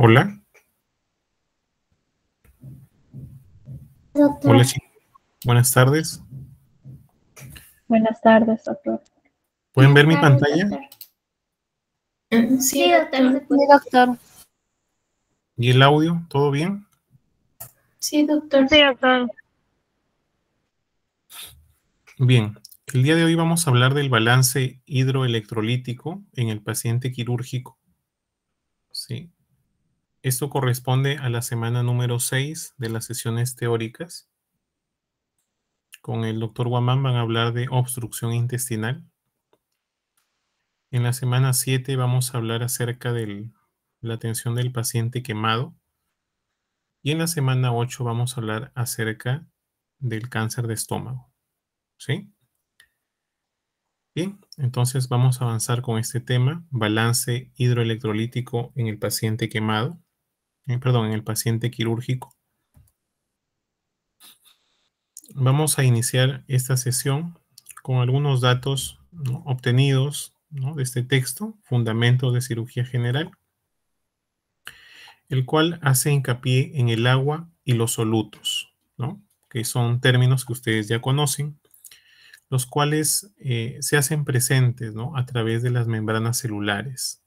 Hola, Doctor. hola chicos, buenas tardes. Buenas tardes, doctor. ¿Pueden ver mi Buenas pantalla? tardes, doctor. Sí, doctor. Sí, doctor. ¿Y el audio? ¿Todo bien? Sí, doctor. Sí, doctor. Bien, el día de hoy vamos a hablar del balance hidroelectrolítico en el paciente quirúrgico. Sí. Esto corresponde a la semana número 6 de las sesiones teóricas. Con el doctor Guamán van a hablar de obstrucción intestinal. En la semana 7 vamos a hablar acerca de la atención del paciente quemado. Y en la semana 8 vamos a hablar acerca del cáncer de estómago. ¿Sí? Bien, entonces vamos a avanzar con este tema, balance hidroelectrolítico en el paciente quemado, en el paciente quirúrgico. Vamos a iniciar esta sesión con algunos datos, ¿no?, obtenidos, ¿no?, de este texto, Fundamentos de Cirugía General, el cual hace hincapié en el agua y los solutos, ¿no?, que son términos que ustedes ya conocen, los cuales se hacen presentes, ¿no?, a través de las membranas celulares,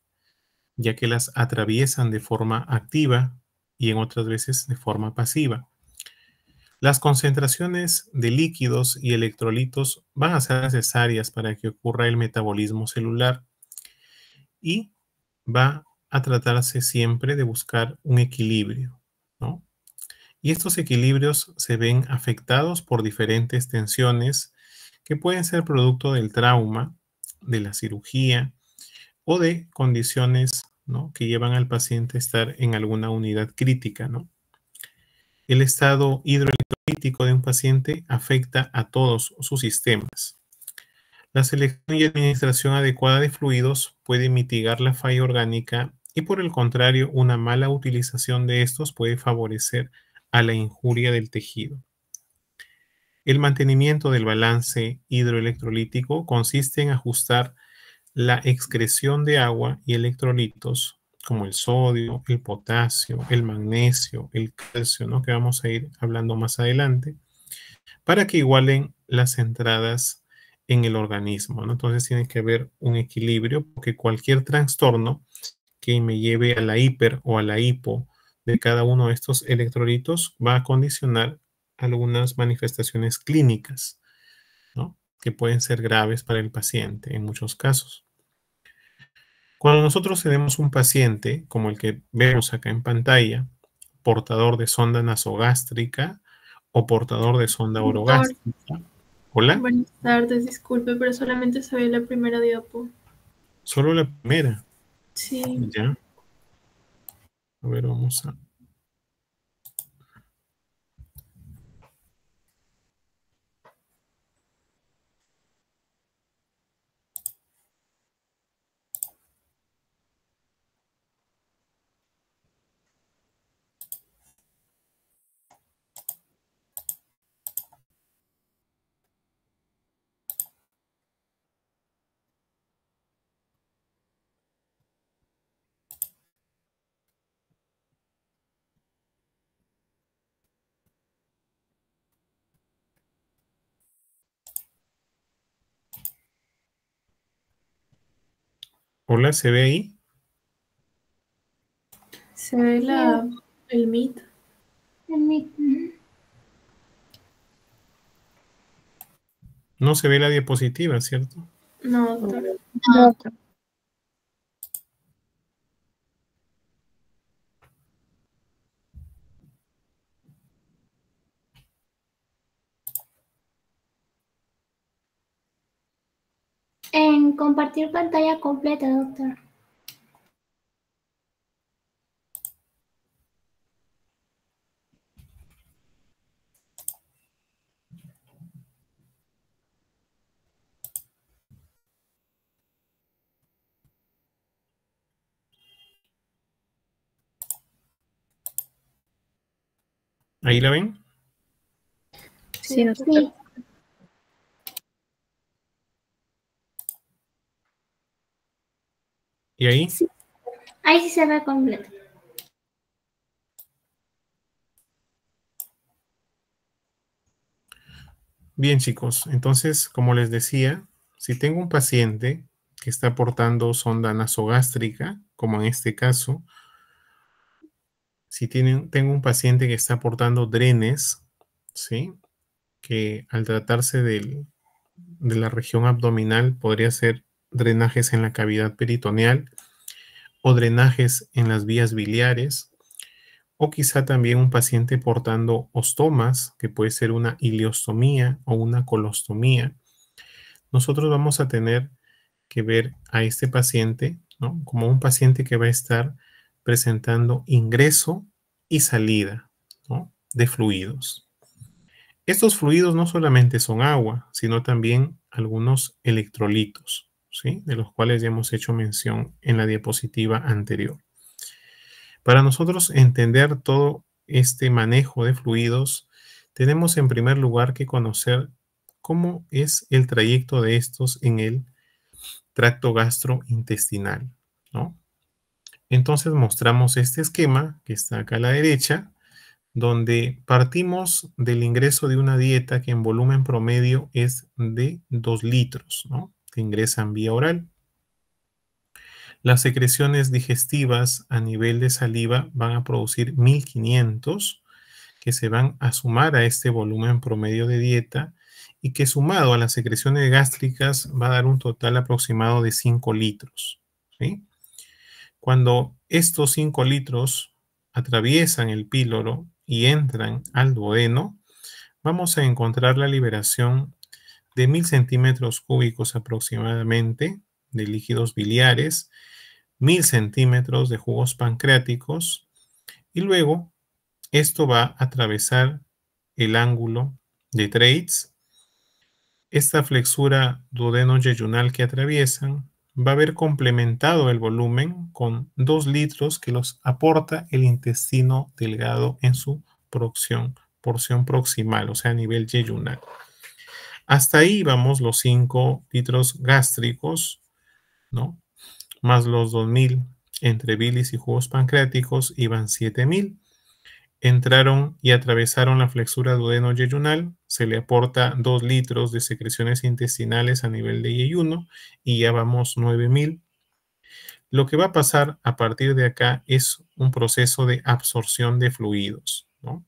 ya que las atraviesan de forma activa y en otras veces de forma pasiva. Las concentraciones de líquidos y electrolitos van a ser necesarias para que ocurra el metabolismo celular y va a tratarse siempre de buscar un equilibrio, ¿no? Y estos equilibrios se ven afectados por diferentes tensiones que pueden ser producto del trauma, de la cirugía o de condiciones, ¿no?, que llevan al paciente a estar en alguna unidad crítica, ¿no? El estado hidroelectrolítico de un paciente afecta a todos sus sistemas. La selección y administración adecuada de fluidos puede mitigar la falla orgánica y, por el contrario, una mala utilización de estos puede favorecer a la injuria del tejido. El mantenimiento del balance hidroelectrolítico consiste en ajustar la excreción de agua y electrolitos como el sodio, el potasio, el magnesio, el calcio, ¿no?, que vamos a ir hablando más adelante, para que igualen las entradas en el organismo, ¿no? Entonces tiene que haber un equilibrio, porque cualquier trastorno que me lleve a la hiper o a la hipo de cada uno de estos electrolitos va a condicionar algunas manifestaciones clínicas, ¿no?, que pueden ser graves para el paciente en muchos casos. Cuando nosotros tenemos un paciente, como el que vemos acá en pantalla, portador de sonda nasogástrica o portador de sonda Doctor, orogástrica. Hola, buenas tardes, disculpe, pero solamente se ve la primera diapo. solo la primera. Sí. Ya. A ver, vamos a... Hola, ¿se ve ahí? Se ve el Meet. No se ve la diapositiva, ¿cierto? No, doctor. No, En compartir pantalla completa, doctor. ¿Ahí la ven? sí, Sí. doctor. Sí. ¿Y ahí? Sí. Ahí sí se ve completo. Bien, chicos, entonces, como les decía, si tengo un paciente que está portando sonda nasogástrica, como en este caso, si tengo un paciente que está portando drenes, ¿sí? Que al tratarse de la región abdominal podría ser drenajes en la cavidad peritoneal o drenajes en las vías biliares, o quizá también un paciente portando ostomas, que puede ser una ileostomía o una colostomía. Nosotros vamos a tener que ver a este paciente, ¿no? Como un paciente que va a estar presentando ingreso y salida, ¿no? De fluidos. Estos fluidos no solamente son agua, sino también algunos electrolitos, ¿sí? De los cuales ya hemos hecho mención en la diapositiva anterior. Para nosotros entender todo este manejo de fluidos, tenemos en primer lugar que conocer cómo es el trayecto de estos en el tracto gastrointestinal, ¿no? Entonces mostramos este esquema que está acá a la derecha, donde partimos del ingreso de una dieta que en volumen promedio es de 2 litros, ¿no? Que ingresan vía oral. Las secreciones digestivas a nivel de saliva van a producir 1500 que se van a sumar a este volumen promedio de dieta y que sumado a las secreciones gástricas va a dar un total aproximado de 5 litros, ¿sí? Cuando estos 5 litros atraviesan el píloro y entran al duodeno, vamos a encontrar la liberación de 1000 centímetros cúbicos aproximadamente de líquidos biliares, 1000 centímetros de jugos pancreáticos y luego esto va a atravesar el ángulo de Treitz. Esta flexura duodeno-yeyunal que atraviesan va a haber complementado el volumen con 2 litros que los aporta el intestino delgado en su porción proximal, o sea, a nivel yeyunal. Hasta ahí vamos los 5 litros gástricos, ¿no? Más los 2000 entre bilis y jugos pancreáticos, iban 7000. Entraron y atravesaron la flexura duodeno-yeyunal, se le aporta 2 litros de secreciones intestinales a nivel de yeyuno y ya vamos 9000. Lo que va a pasar a partir de acá es un proceso de absorción de fluidos, ¿no?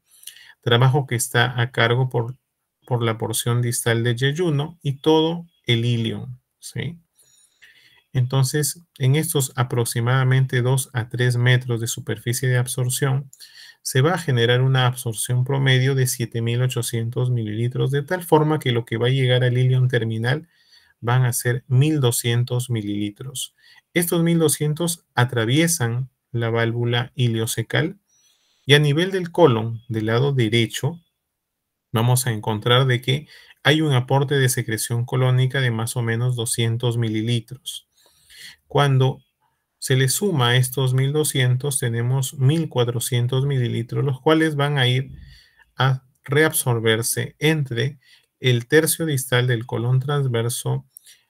Trabajo que está a cargo por la porción distal de yeyuno y todo el ilion, ¿sí? Entonces, en estos aproximadamente 2 a 3 metros de superficie de absorción, se va a generar una absorción promedio de 7800 mililitros, de tal forma que lo que va a llegar al ilion terminal van a ser 1200 mililitros. Estos 1200 atraviesan la válvula ileocecal y a nivel del colon, del lado derecho, vamos a encontrar de que hay un aporte de secreción colónica de más o menos 200 mililitros. Cuando se le suma a estos 1200, tenemos 1400 mililitros, los cuales van a ir a reabsorberse entre el tercio distal del colon transverso,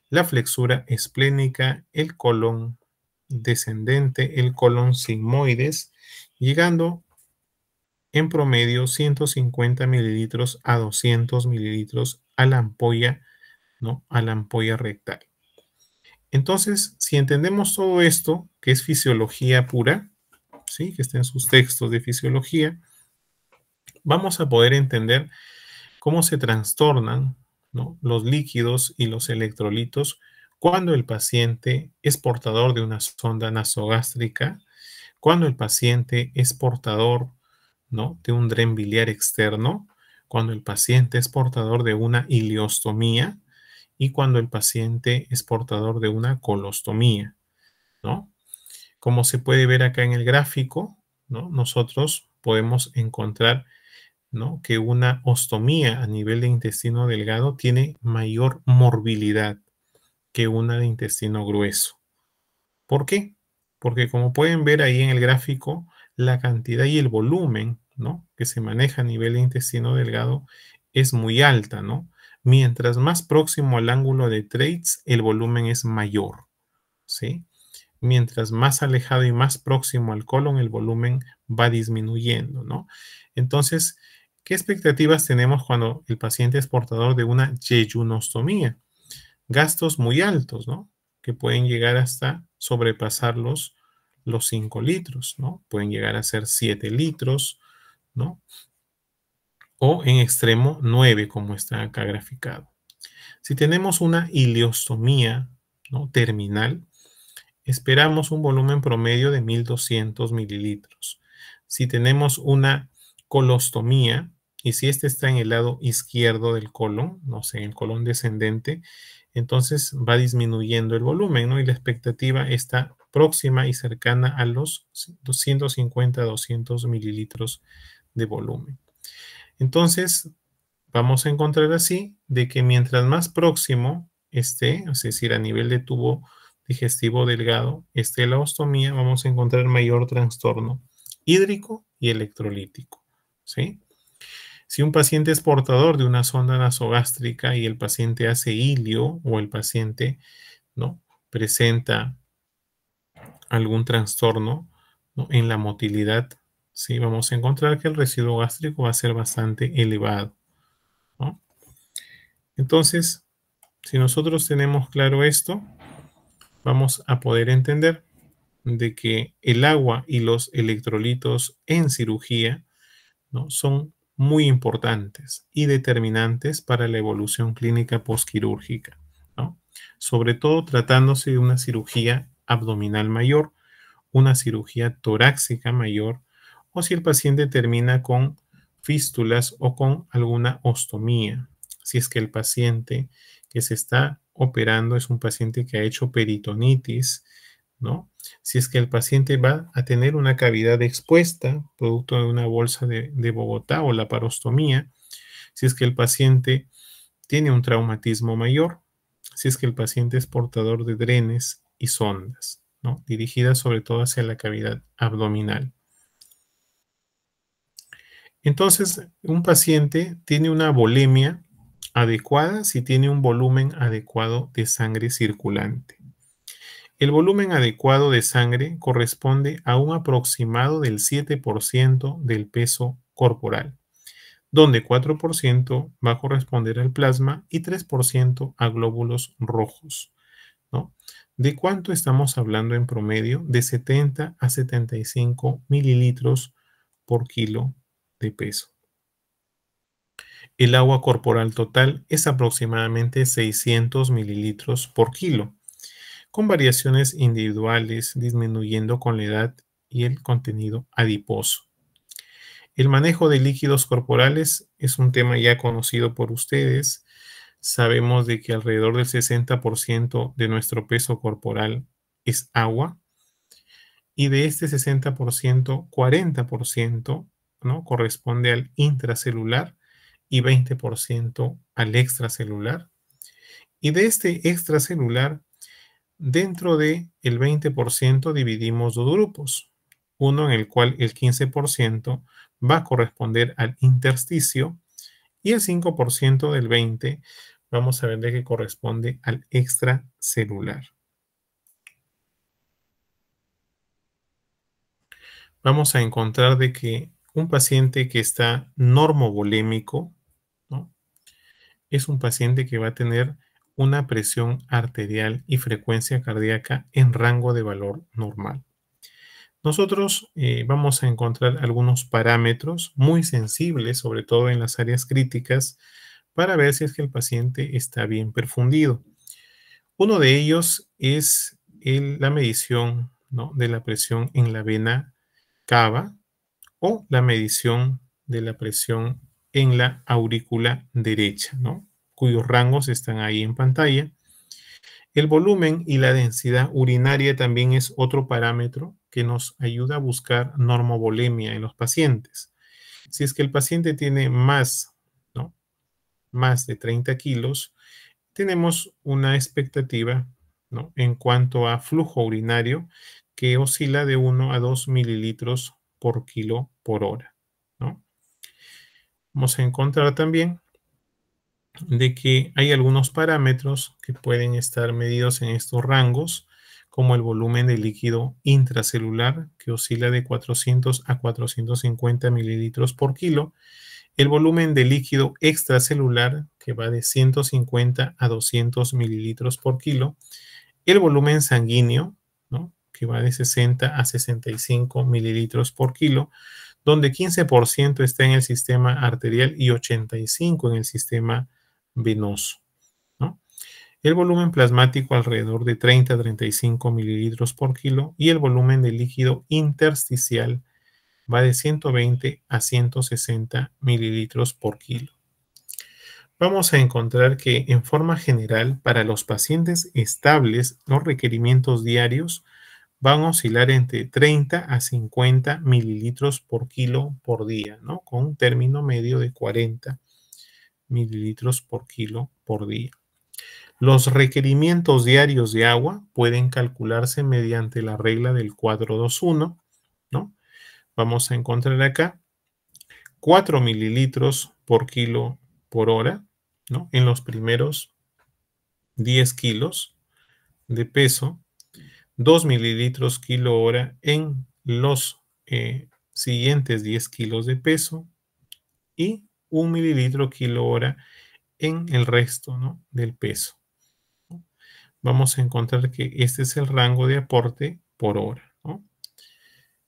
la flexura esplénica, el colon descendente, el colon sigmoides, llegando en promedio 150 mililitros a 200 mililitros a la ampolla, ¿no? A la ampolla rectal. Entonces, si entendemos todo esto, que es fisiología pura, ¿sí? Que está en sus textos de fisiología, vamos a poder entender cómo se trastornan, ¿no? Los líquidos y los electrolitos cuando el paciente es portador de una sonda nasogástrica, cuando el paciente es portador, ¿no? De un dren biliar externo, cuando el paciente es portador de una ileostomía y cuando el paciente es portador de una colostomía, ¿no? Como se puede ver acá en el gráfico, ¿no? Nosotros podemos encontrar, ¿no? Que una ostomía a nivel de intestino delgado tiene mayor morbilidad que una de intestino grueso. ¿Por qué? Porque como pueden ver ahí en el gráfico, la cantidad y el volumen, ¿no? Que se maneja a nivel de intestino delgado es muy alta, ¿no? Mientras más próximo al ángulo de Treitz, el volumen es mayor, ¿sí? Mientras más alejado y más próximo al colon, el volumen va disminuyendo, ¿no? Entonces, ¿Qué expectativas tenemos cuando el paciente es portador de una yeyunostomía? Gastos muy altos, ¿no? Que pueden llegar hasta sobrepasar los 5 litros, ¿no? Pueden llegar a ser 7 litros, ¿no? O en extremo 9, como está acá graficado. Si tenemos una ileostomía, ¿no?, terminal, esperamos un volumen promedio de 1200 mililitros. Si tenemos una colostomía, y si este está en el lado izquierdo del colon, no sé, en el colon descendente, entonces va disminuyendo el volumen, ¿no? Y la expectativa está próxima y cercana a los 250 a 200 mililitros de volumen. Entonces, vamos a encontrar así de que mientras más próximo esté, es decir, a nivel de tubo digestivo delgado, esté la ostomía, vamos a encontrar mayor trastorno hídrico y electrolítico, ¿sí? Si un paciente es portador de una sonda nasogástrica y el paciente hace ilio o el paciente, ¿no?, presenta algún trastorno, ¿no?, en la motilidad, ¿sí?, vamos a encontrar que el residuo gástrico va a ser bastante elevado, ¿no? Entonces, si nosotros tenemos claro esto, vamos a poder entender de que el agua y los electrolitos en cirugía, ¿no?, son muy importantes y determinantes para la evolución clínica postquirúrgica, ¿no? Sobre todo tratándose de una cirugía abdominal mayor, una cirugía torácica mayor, o si el paciente termina con fístulas o con alguna ostomía. Si es que el paciente que se está operando es un paciente que ha hecho peritonitis, ¿no? Si es que el paciente va a tener una cavidad expuesta, producto de una bolsa de Bogotá o la parostomía, si es que el paciente tiene un traumatismo mayor, si es que el paciente es portador de drenes y sondas, ¿no?, dirigidas sobre todo hacia la cavidad abdominal. Entonces, un paciente tiene una volemia adecuada si tiene un volumen adecuado de sangre circulante. El volumen adecuado de sangre corresponde a un aproximado del 7% del peso corporal, donde 4% va a corresponder al plasma y 3% a glóbulos rojos, ¿no? ¿De cuánto estamos hablando en promedio? De 70 a 75 mililitros por kilo de peso. El agua corporal total es aproximadamente 600 mililitros por kilo, con variaciones individuales disminuyendo con la edad y el contenido adiposo. El manejo de líquidos corporales es un tema ya conocido por ustedes. Sabemos de que alrededor del 60% de nuestro peso corporal es agua, y de este 60%, 40%, ¿no?, corresponde al intracelular y 20% al extracelular. Y de este extracelular, dentro del 20% dividimos dos grupos. Uno en el cual el 15% va a corresponder al intersticio y el 5% del 20% vamos a ver de qué corresponde al extracelular. Vamos a encontrar de que un paciente que está normovolémico, ¿no?, es un paciente que va a tener una presión arterial y frecuencia cardíaca en rango de valor normal. Nosotros vamos a encontrar algunos parámetros muy sensibles, sobre todo en las áreas críticas, para ver si es que el paciente está bien perfundido. Uno de ellos es la medición, ¿no?, de la presión en la vena cava o la medición de la presión en la aurícula derecha, ¿no?, cuyos rangos están ahí en pantalla. El volumen y la densidad urinaria también es otro parámetro que nos ayuda a buscar normovolemia en los pacientes. Si es que el paciente tiene más, ¿no?, más de 30 kilos, tenemos una expectativa, ¿no?, en cuanto a flujo urinario que oscila de 1 a 2 mililitros por kilo por hora, ¿no? Vamos a encontrar también de que hay algunos parámetros que pueden estar medidos en estos rangos, como el volumen de líquido intracelular, que oscila de 400 a 450 mililitros por kilo, El volumen de líquido extracelular, que va de 150 a 200 mililitros por kilo. El volumen sanguíneo, ¿no?, que va de 60 a 65 mililitros por kilo, donde 15% está en el sistema arterial y 85% en el sistema venoso, ¿no? El volumen plasmático alrededor de 30 a 35 mililitros por kilo y el volumen de líquido intersticial va de 120 a 160 mililitros por kilo. Vamos a encontrar que en forma general para los pacientes estables los requerimientos diarios van a oscilar entre 30 a 50 mililitros por kilo por día, ¿no? Con un término medio de 40 mililitros por kilo por día. Los requerimientos diarios de agua pueden calcularse mediante la regla del 4-2-1, ¿no? Vamos a encontrar acá 4 mililitros por kilo por hora, ¿no?, en los primeros 10 kilos de peso, 2 mililitros kilo hora en los siguientes 10 kilos de peso y 1 mililitro kilo hora en el resto, ¿no?, del peso. Vamos a encontrar que este es el rango de aporte por hora, ¿no?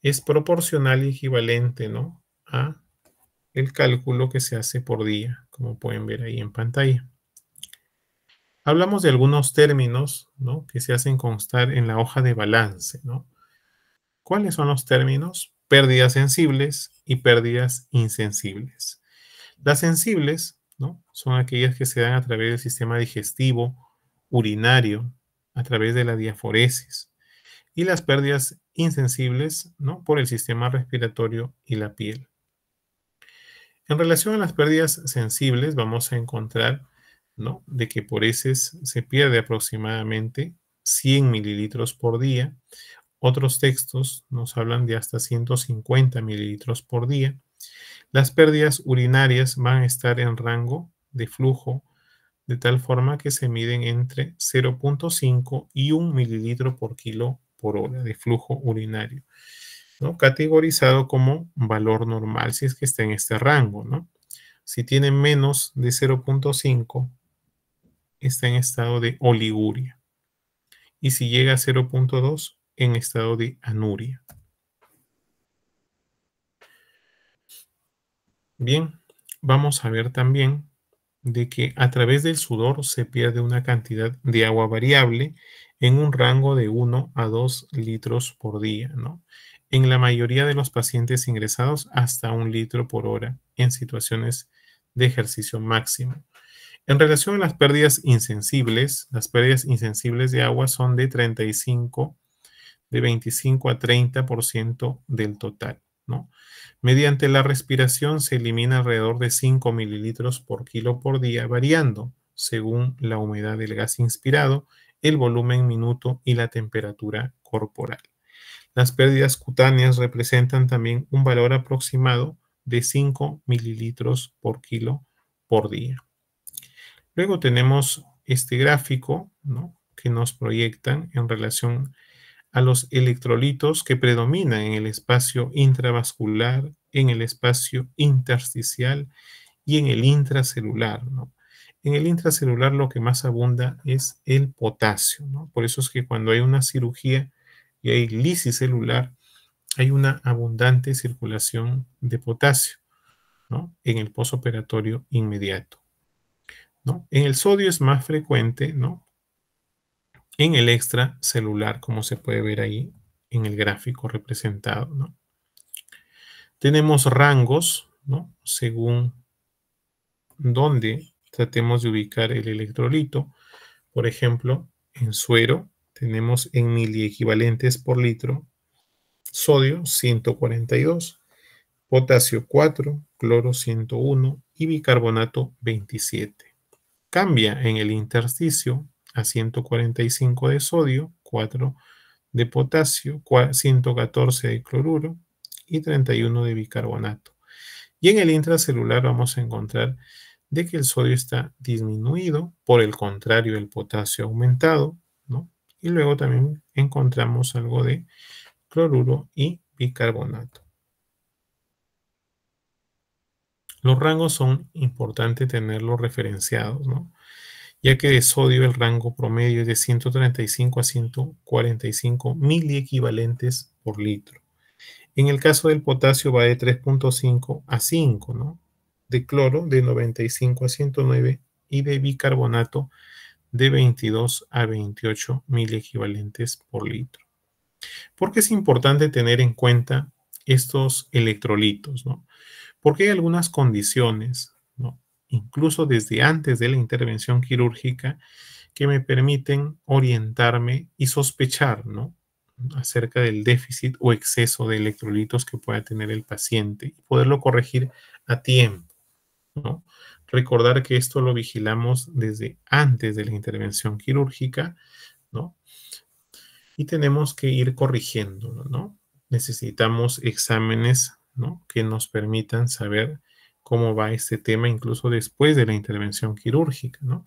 Es proporcional y equivalente, ¿no?, a el cálculo que se hace por día, como pueden ver ahí en pantalla. Hablamos de algunos términos, ¿no?, que se hacen constar en la hoja de balance, ¿no? ¿Cuáles son los términos? Pérdidas sensibles y pérdidas insensibles. Las sensibles, ¿no?, son aquellas que se dan a través del sistema digestivo, urinario, a través de la diaforesis. Y las pérdidas insensibles, ¿no?, por el sistema respiratorio y la piel. En relación a las pérdidas sensibles, vamos a encontrar, ¿no?, de que por heces se pierde aproximadamente 100 mililitros por día. Otros textos nos hablan de hasta 150 mililitros por día. Las pérdidas urinarias van a estar en rango de flujo de tal forma que se miden entre 0.5 y 1 mililitro por kilo por hora de flujo urinario, ¿no?, categorizado como valor normal si es que está en este rango, ¿no? Si tiene menos de 0.5, está en estado de oliguria. Y si llega a 0.2, en estado de anuria. Bien, vamos a ver también de que a través del sudor se pierde una cantidad de agua variable en un rango de 1 a 2 litros por día, ¿no? En la mayoría de los pacientes ingresados hasta 1 litro por hora en situaciones de ejercicio máximo. En relación a las pérdidas insensibles de agua son de 25 a 30% del total, ¿no? Mediante la respiración se elimina alrededor de 5 mililitros por kilo por día, variando según la humedad del gas inspirado, el volumen minuto y la temperatura corporal. Las pérdidas cutáneas representan también un valor aproximado de 5 mililitros por kilo por día. Luego tenemos este gráfico, ¿no?, que nos proyectan en relación a los electrolitos que predominan en el espacio intravascular, en el espacio intersticial y en el intracelular, ¿no? En el intracelular lo que más abunda es el potasio, ¿no? Por eso es que cuando hay una cirugía y hay lisis celular, hay una abundante circulación de potasio, ¿no?, en el posoperatorio inmediato, ¿no? En el sodio es más frecuente, ¿no?, en el extracelular, como se puede ver ahí en el gráfico representado, ¿no? Tenemos rangos, ¿no?, según donde tratemos de ubicar el electrolito. Por ejemplo, en suero tenemos en miliequivalentes por litro sodio 142, potasio 4, cloro 101 y bicarbonato 27. Cambia en el intersticio a 145 de sodio, 4 de potasio, 114 de cloruro y 31 de bicarbonato. Y en el intracelular vamos a encontrar de que el sodio está disminuido, por el contrario el potasio aumentado, ¿no? Y luego también encontramos algo de cloruro y bicarbonato. Los rangos son importantes tenerlos referenciados, ¿no? Ya que de sodio el rango promedio es de 135 a 145 miliequivalentes por litro. En el caso del potasio va de 3.5 a 5, ¿no? De cloro de 95 a 109 y de bicarbonato de 22 a 28 miliequivalentes por litro. ¿Por qué es importante tener en cuenta estos electrolitos, ¿no? Porque hay algunas condiciones, ¿no? Incluso desde antes de la intervención quirúrgica, que me permiten orientarme y sospechar, ¿no? Acerca del déficit o exceso de electrolitos que pueda tener el paciente y poderlo corregir a tiempo, ¿no? Recordar que esto lo vigilamos desde antes de la intervención quirúrgica, ¿no? Y tenemos que ir corrigiéndolo, ¿no? Necesitamos exámenes, ¿no? Que nos permitan saber cómo va este tema incluso después de la intervención quirúrgica, ¿no?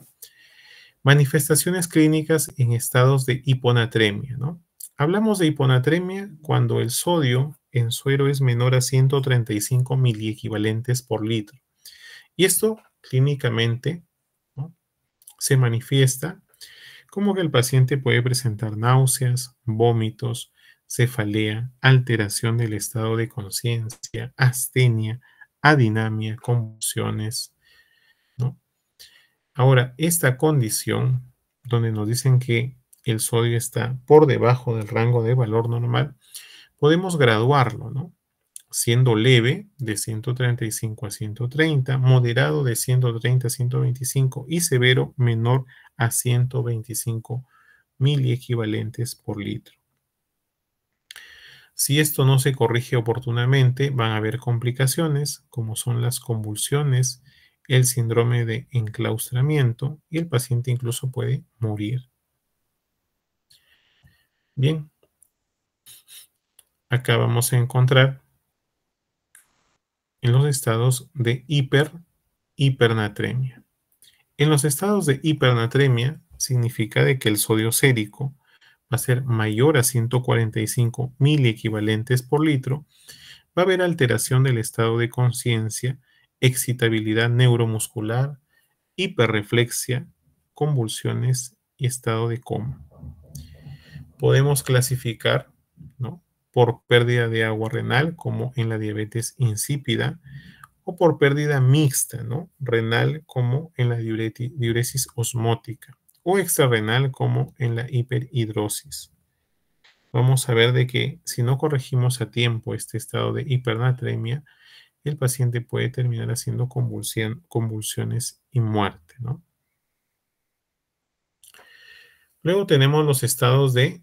Manifestaciones clínicas en estados de hiponatremia, ¿no? Hablamos de hiponatremia cuando el sodio en suero es menor a 135 miliequivalentes por litro. Y esto clínicamente, ¿no? Se manifiesta como que el paciente puede presentar náuseas, vómitos, cefalea, alteración del estado de conciencia, astenia, adinamia, convulsiones, ¿no? Ahora, esta condición, donde nos dicen que el sodio está por debajo del rango de valor normal, podemos graduarlo, ¿no? Siendo leve de 135 a 130, moderado de 130 a 125 y severo menor a 125 miliequivalentes por litro. Si esto no se corrige oportunamente, van a haber complicaciones como son las convulsiones, el síndrome de enclaustramiento y el paciente incluso puede morir. Bien, acá vamos a encontrar en los estados de hipernatremia. En los estados de hipernatremia significa de que el sodio sérico va a ser mayor a 145 miliequivalentes por litro, va a haber alteración del estado de conciencia, excitabilidad neuromuscular, hiperreflexia, convulsiones y estado de coma. Podemos clasificar, ¿no? Por pérdida de agua renal, como en la diabetes insípida, o por pérdida mixta, ¿no? Renal, como en la diuresis osmótica, o extrarrenal, como en la hiperhidrosis. Vamos a ver de que si no corregimos a tiempo este estado de hipernatremia, el paciente puede terminar haciendo convulsiones y muerte, ¿no? Luego tenemos los estados de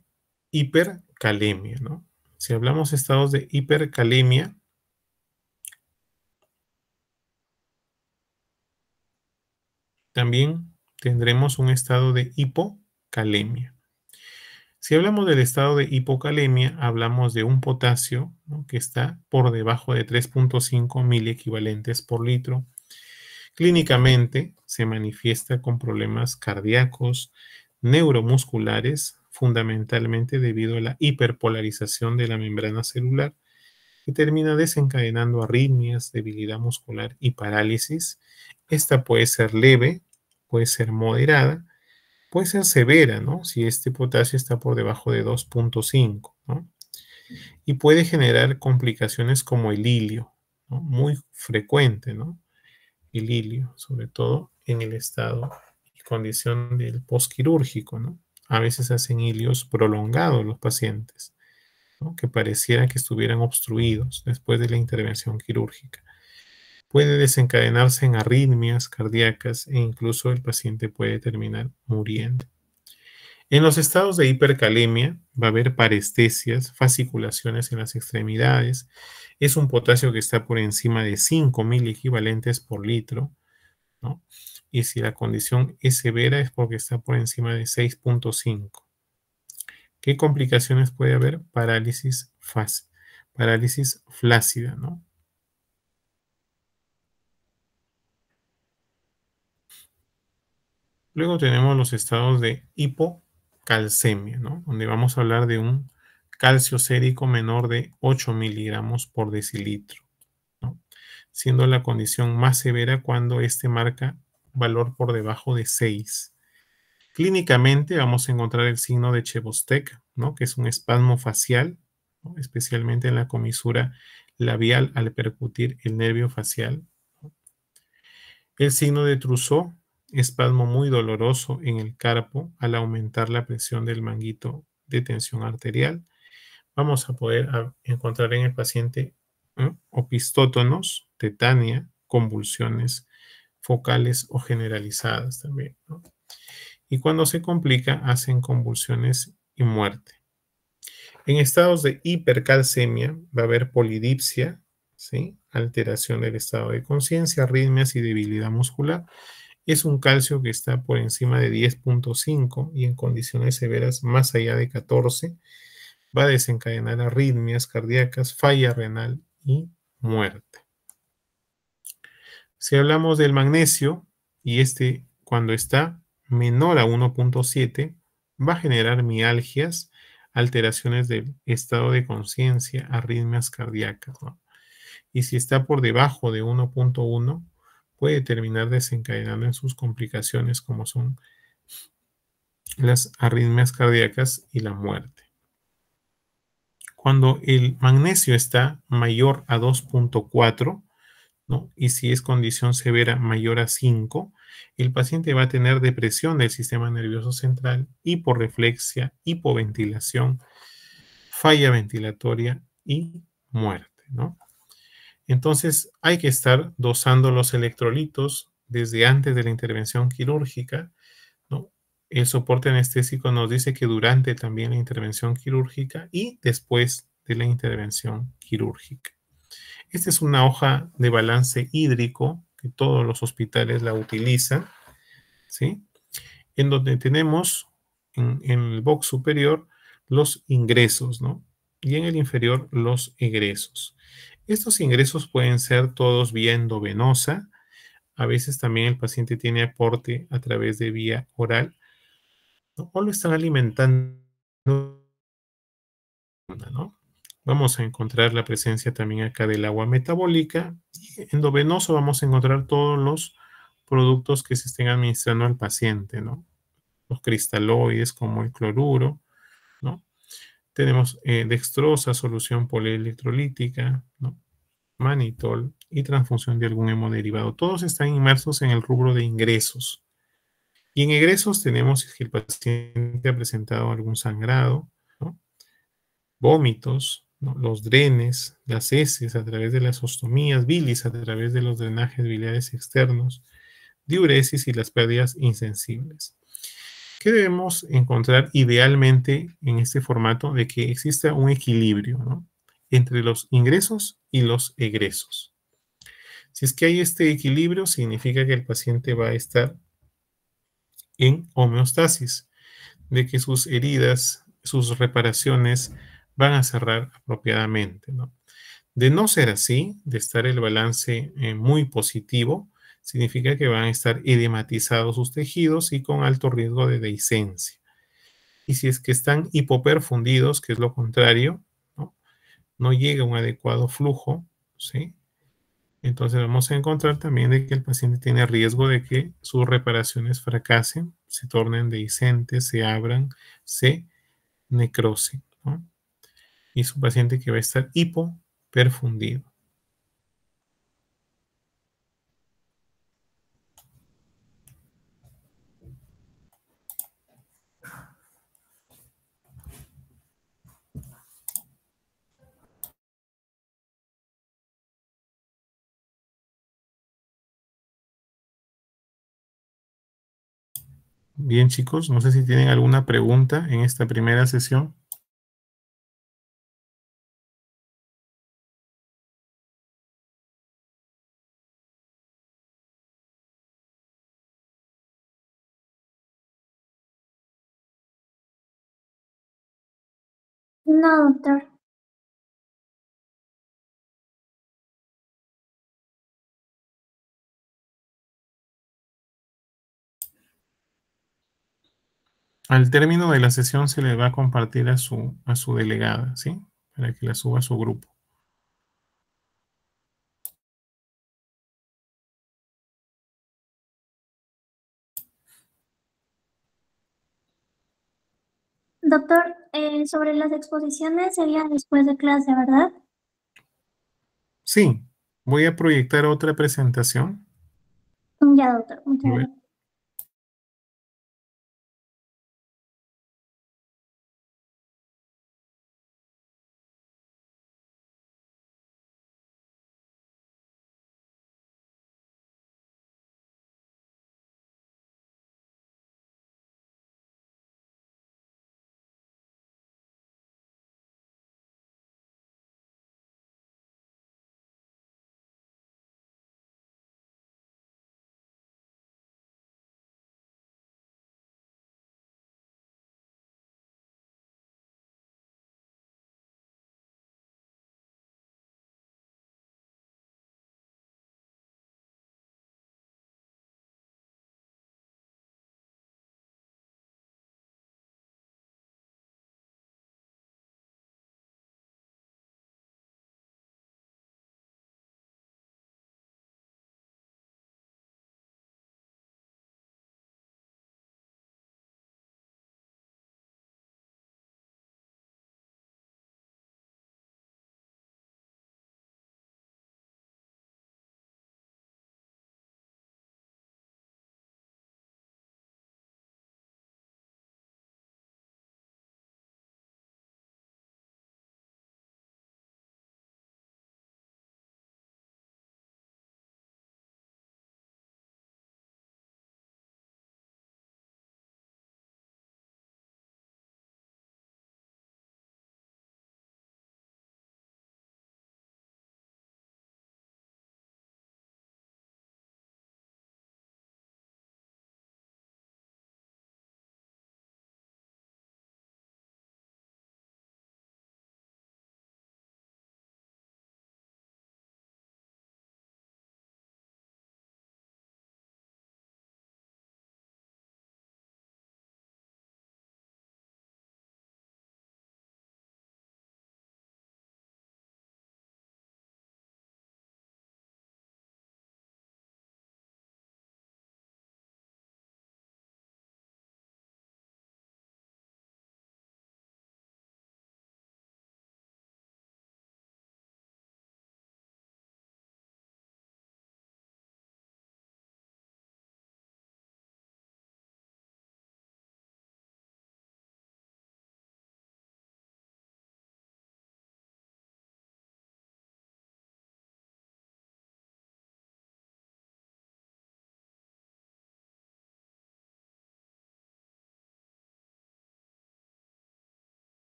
hipercalemia, ¿no? Si hablamos de estados de hipercalemia, también tendremos un estado de hipocalemia. Si hablamos del estado de hipocalemia, hablamos de un potasio, ¿no? Que está por debajo de 3.5 miliequivalentes por litro. Clínicamente se manifiesta con problemas cardíacos, neuromusculares, fundamentalmente debido a la hiperpolarización de la membrana celular, que termina desencadenando arritmias, debilidad muscular y parálisis. Esta puede ser leve, puede ser moderada, puede ser severa, ¿no? Si este potasio está por debajo de 2.5, ¿no? Y puede generar complicaciones como el ilio, ¿no? Muy frecuente, ¿no? El ilio, sobre todo en el estado y condición del postquirúrgico, ¿no? A veces hacen ilios prolongados los pacientes, ¿no? Que pareciera que estuvieran obstruidos después de la intervención quirúrgica. Puede desencadenarse en arritmias cardíacas e incluso el paciente puede terminar muriendo. En los estados de hipercalemia va a haber parestesias, fasciculaciones en las extremidades. Es un potasio que está por encima de 5 miliequivalentes por litro, ¿no? Y si la condición es severa es porque está por encima de 6.5. ¿Qué complicaciones puede haber? Parálisis flácida, ¿no? Luego tenemos los estados de hipocalcemia, ¿no? Donde vamos a hablar de un calcio sérico menor de 8 miligramos por decilitro, ¿no? siendo la condición más severa cuando este marca valor por debajo de 6. Clínicamente vamos a encontrar el signo de Chebostek, ¿no? Que es un espasmo facial, ¿no? Especialmente en la comisura labial al percutir el nervio facial. El signo de Trousseau, espasmo muy doloroso en el carpo al aumentar la presión del manguito de tensión arterial. Vamos a poder encontrar en el paciente opistótonos, tetania, convulsiones focales o generalizadas también, ¿no? Y cuando se complica, hacen convulsiones y muerte. En estados de hipercalcemia va a haber polidipsia, ¿sí? Alteración del estado de conciencia, arritmias y debilidad muscular. Es un calcio que está por encima de 10.5 y en condiciones severas más allá de 14 va a desencadenar arritmias cardíacas, falla renal y muerte. Si hablamos del magnesio, y cuando está menor a 1.7, va a generar mialgias, alteraciones del estado de conciencia, arritmias cardíacas, ¿no? Y si está por debajo de 1.1, puede terminar desencadenando en sus complicaciones como son las arritmias cardíacas y la muerte. Cuando el magnesio está mayor a 2.4, ¿no? Y si es condición severa mayor a 5, el paciente va a tener depresión del sistema nervioso central, hiporreflexia, hipoventilación, falla ventilatoria y muerte, ¿no? Entonces hay que estar dosando los electrolitos desde antes de la intervención quirúrgica, ¿no? El soporte anestésico nos dice que durante también la intervención quirúrgica y después de la intervención quirúrgica. Esta es una hoja de balance hídrico que todos los hospitales la utilizan, ¿sí? En donde tenemos en el box superior los ingresos, ¿no? Y en el inferior los egresos. Estos ingresos pueden ser todos vía endovenosa. A veces también el paciente tiene aporte a través de vía oral, ¿no? O lo están alimentando, ¿no? Vamos a encontrar la presencia también acá del agua metabólica. Y endovenoso vamos a encontrar todos los productos que se estén administrando al paciente, ¿no? Los cristaloides como el cloruro, ¿no? Tenemos dextrosa, solución polielectrolítica, ¿no? Manitol y transfusión de algún hemoderivado. Todos están inmersos en el rubro de ingresos. Y en egresos tenemos que el paciente ha presentado algún sangrado, ¿no? Vómitos, ¿no? Los drenes, las heces a través de las ostomías, bilis a través de los drenajes biliares externos, diuresis y las pérdidas insensibles. ¿Qué debemos encontrar idealmente en este formato? De que exista un equilibrio, ¿no? Entre los ingresos y los egresos. Si es que hay este equilibrio, significa que el paciente va a estar en homeostasis, de que sus heridas, sus reparaciones van a cerrar apropiadamente, ¿no? De no ser así, de estar el balance muy positivo, significa que van a estar edematizados sus tejidos y con alto riesgo de dehiscencia. Y si es que están hipoperfundidos, que es lo contrario, ¿no? No llega un adecuado flujo, ¿sí? Entonces vamos a encontrar también de que el paciente tiene riesgo de que sus reparaciones fracasen, se tornen dehiscentes, se abran, se necrosen, ¿no? Y es un paciente que va a estar hipoperfundido. Bien, chicos, no sé si tienen alguna pregunta en esta primera sesión. No, doctor. Al término de la sesión se le va a compartir a su delegada, ¿sí? Para que la suba a su grupo. Doctor, sobre las exposiciones sería después de clase, ¿verdad? Sí, voy a proyectar otra presentación. Ya, doctor, A muchas ver. gracias.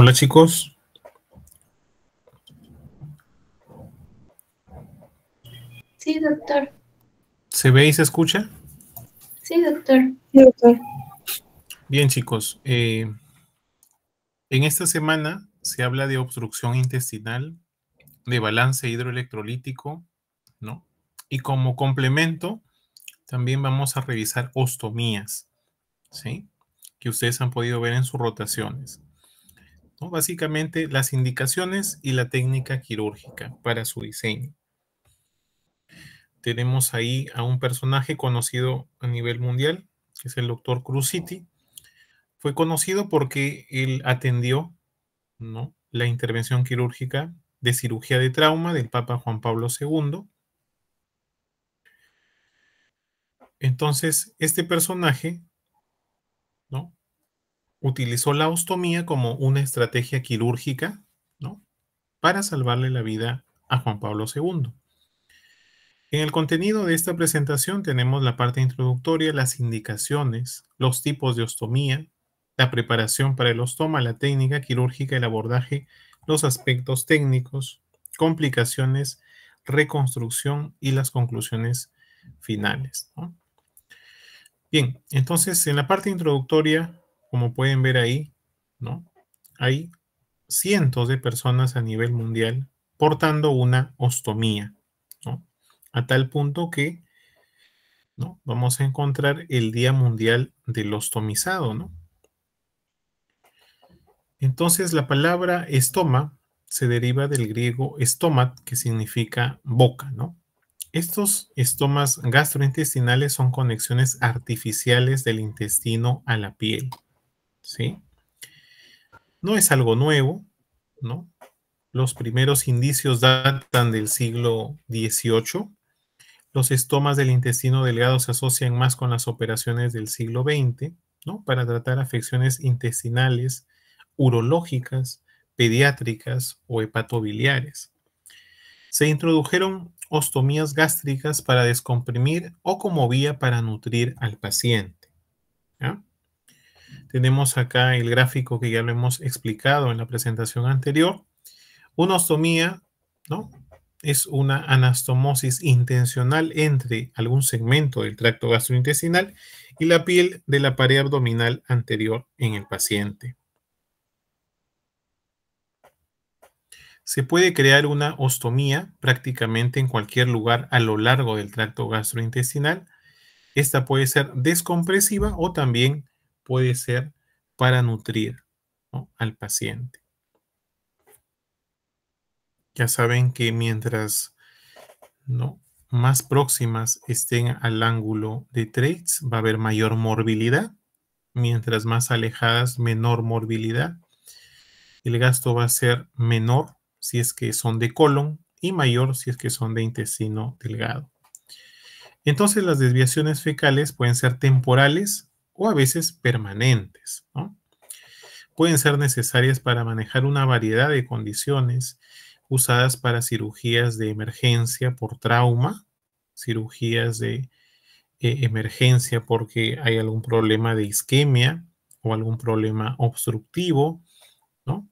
Hola, chicos. Sí, doctor. ¿Se ve y se escucha? Sí, doctor. Sí, doctor. Bien, chicos. En esta semana se habla de obstrucción intestinal, de balance hidroelectrolítico, ¿no? Y como complemento, también vamos a revisar ostomías, ¿sí? Que ustedes han podido ver en sus rotaciones, ¿no? Básicamente, las indicaciones y la técnica quirúrgica para su diseño. Tenemos ahí a un personaje conocido a nivel mundial, que es el doctor Cruziti. Fue conocido porque él atendió, ¿no?, la intervención quirúrgica de cirugía de trauma del Papa Juan Pablo II. Entonces, este personaje, ¿no?, utilizó la ostomía como una estrategia quirúrgica, ¿no?, para salvarle la vida a Juan Pablo II. En el contenido de esta presentación tenemos la parte introductoria, las indicaciones, los tipos de ostomía, la preparación para el ostoma, la técnica quirúrgica, el abordaje, los aspectos técnicos, complicaciones, reconstrucción y las conclusiones finales, ¿no? Bien, entonces en la parte introductoria, como pueden ver ahí, ¿no?, hay cientos de personas a nivel mundial portando una ostomía, ¿no?, a tal punto que, ¿no?, vamos a encontrar el Día Mundial del Ostomizado, ¿no? Entonces, la palabra estoma se deriva del griego estomat, que significa boca, ¿no? Estos estomas gastrointestinales son conexiones artificiales del intestino a la piel, ¿sí? No es algo nuevo, ¿no? Los primeros indicios datan del siglo XVIII. Los estomas del intestino delgado se asocian más con las operaciones del siglo XX, ¿no?, para tratar afecciones intestinales, urológicas, pediátricas o hepatobiliares. Se introdujeron ostomías gástricas para descomprimir o como vía para nutrir al paciente, ¿ya? Tenemos acá el gráfico que ya lo hemos explicado en la presentación anterior. Una ostomía, ¿no?, es una anastomosis intencional entre algún segmento del tracto gastrointestinal y la piel de la pared abdominal anterior en el paciente. Se puede crear una ostomía prácticamente en cualquier lugar a lo largo del tracto gastrointestinal. Esta puede ser descompresiva o también puede ser para nutrir, ¿no?, al paciente. Ya saben que mientras, ¿no?, más próximas estén al ángulo de Treitz, va a haber mayor morbilidad. Mientras más alejadas, menor morbilidad. El gasto va a ser menor si es que son de colon y mayor si es que son de intestino delgado. Entonces, las desviaciones fecales pueden ser temporales o a veces permanentes, ¿no? Pueden ser necesarias para manejar una variedad de condiciones usadas para cirugías de emergencia por trauma, cirugías de emergencia porque hay algún problema de isquemia o algún problema obstructivo, ¿no?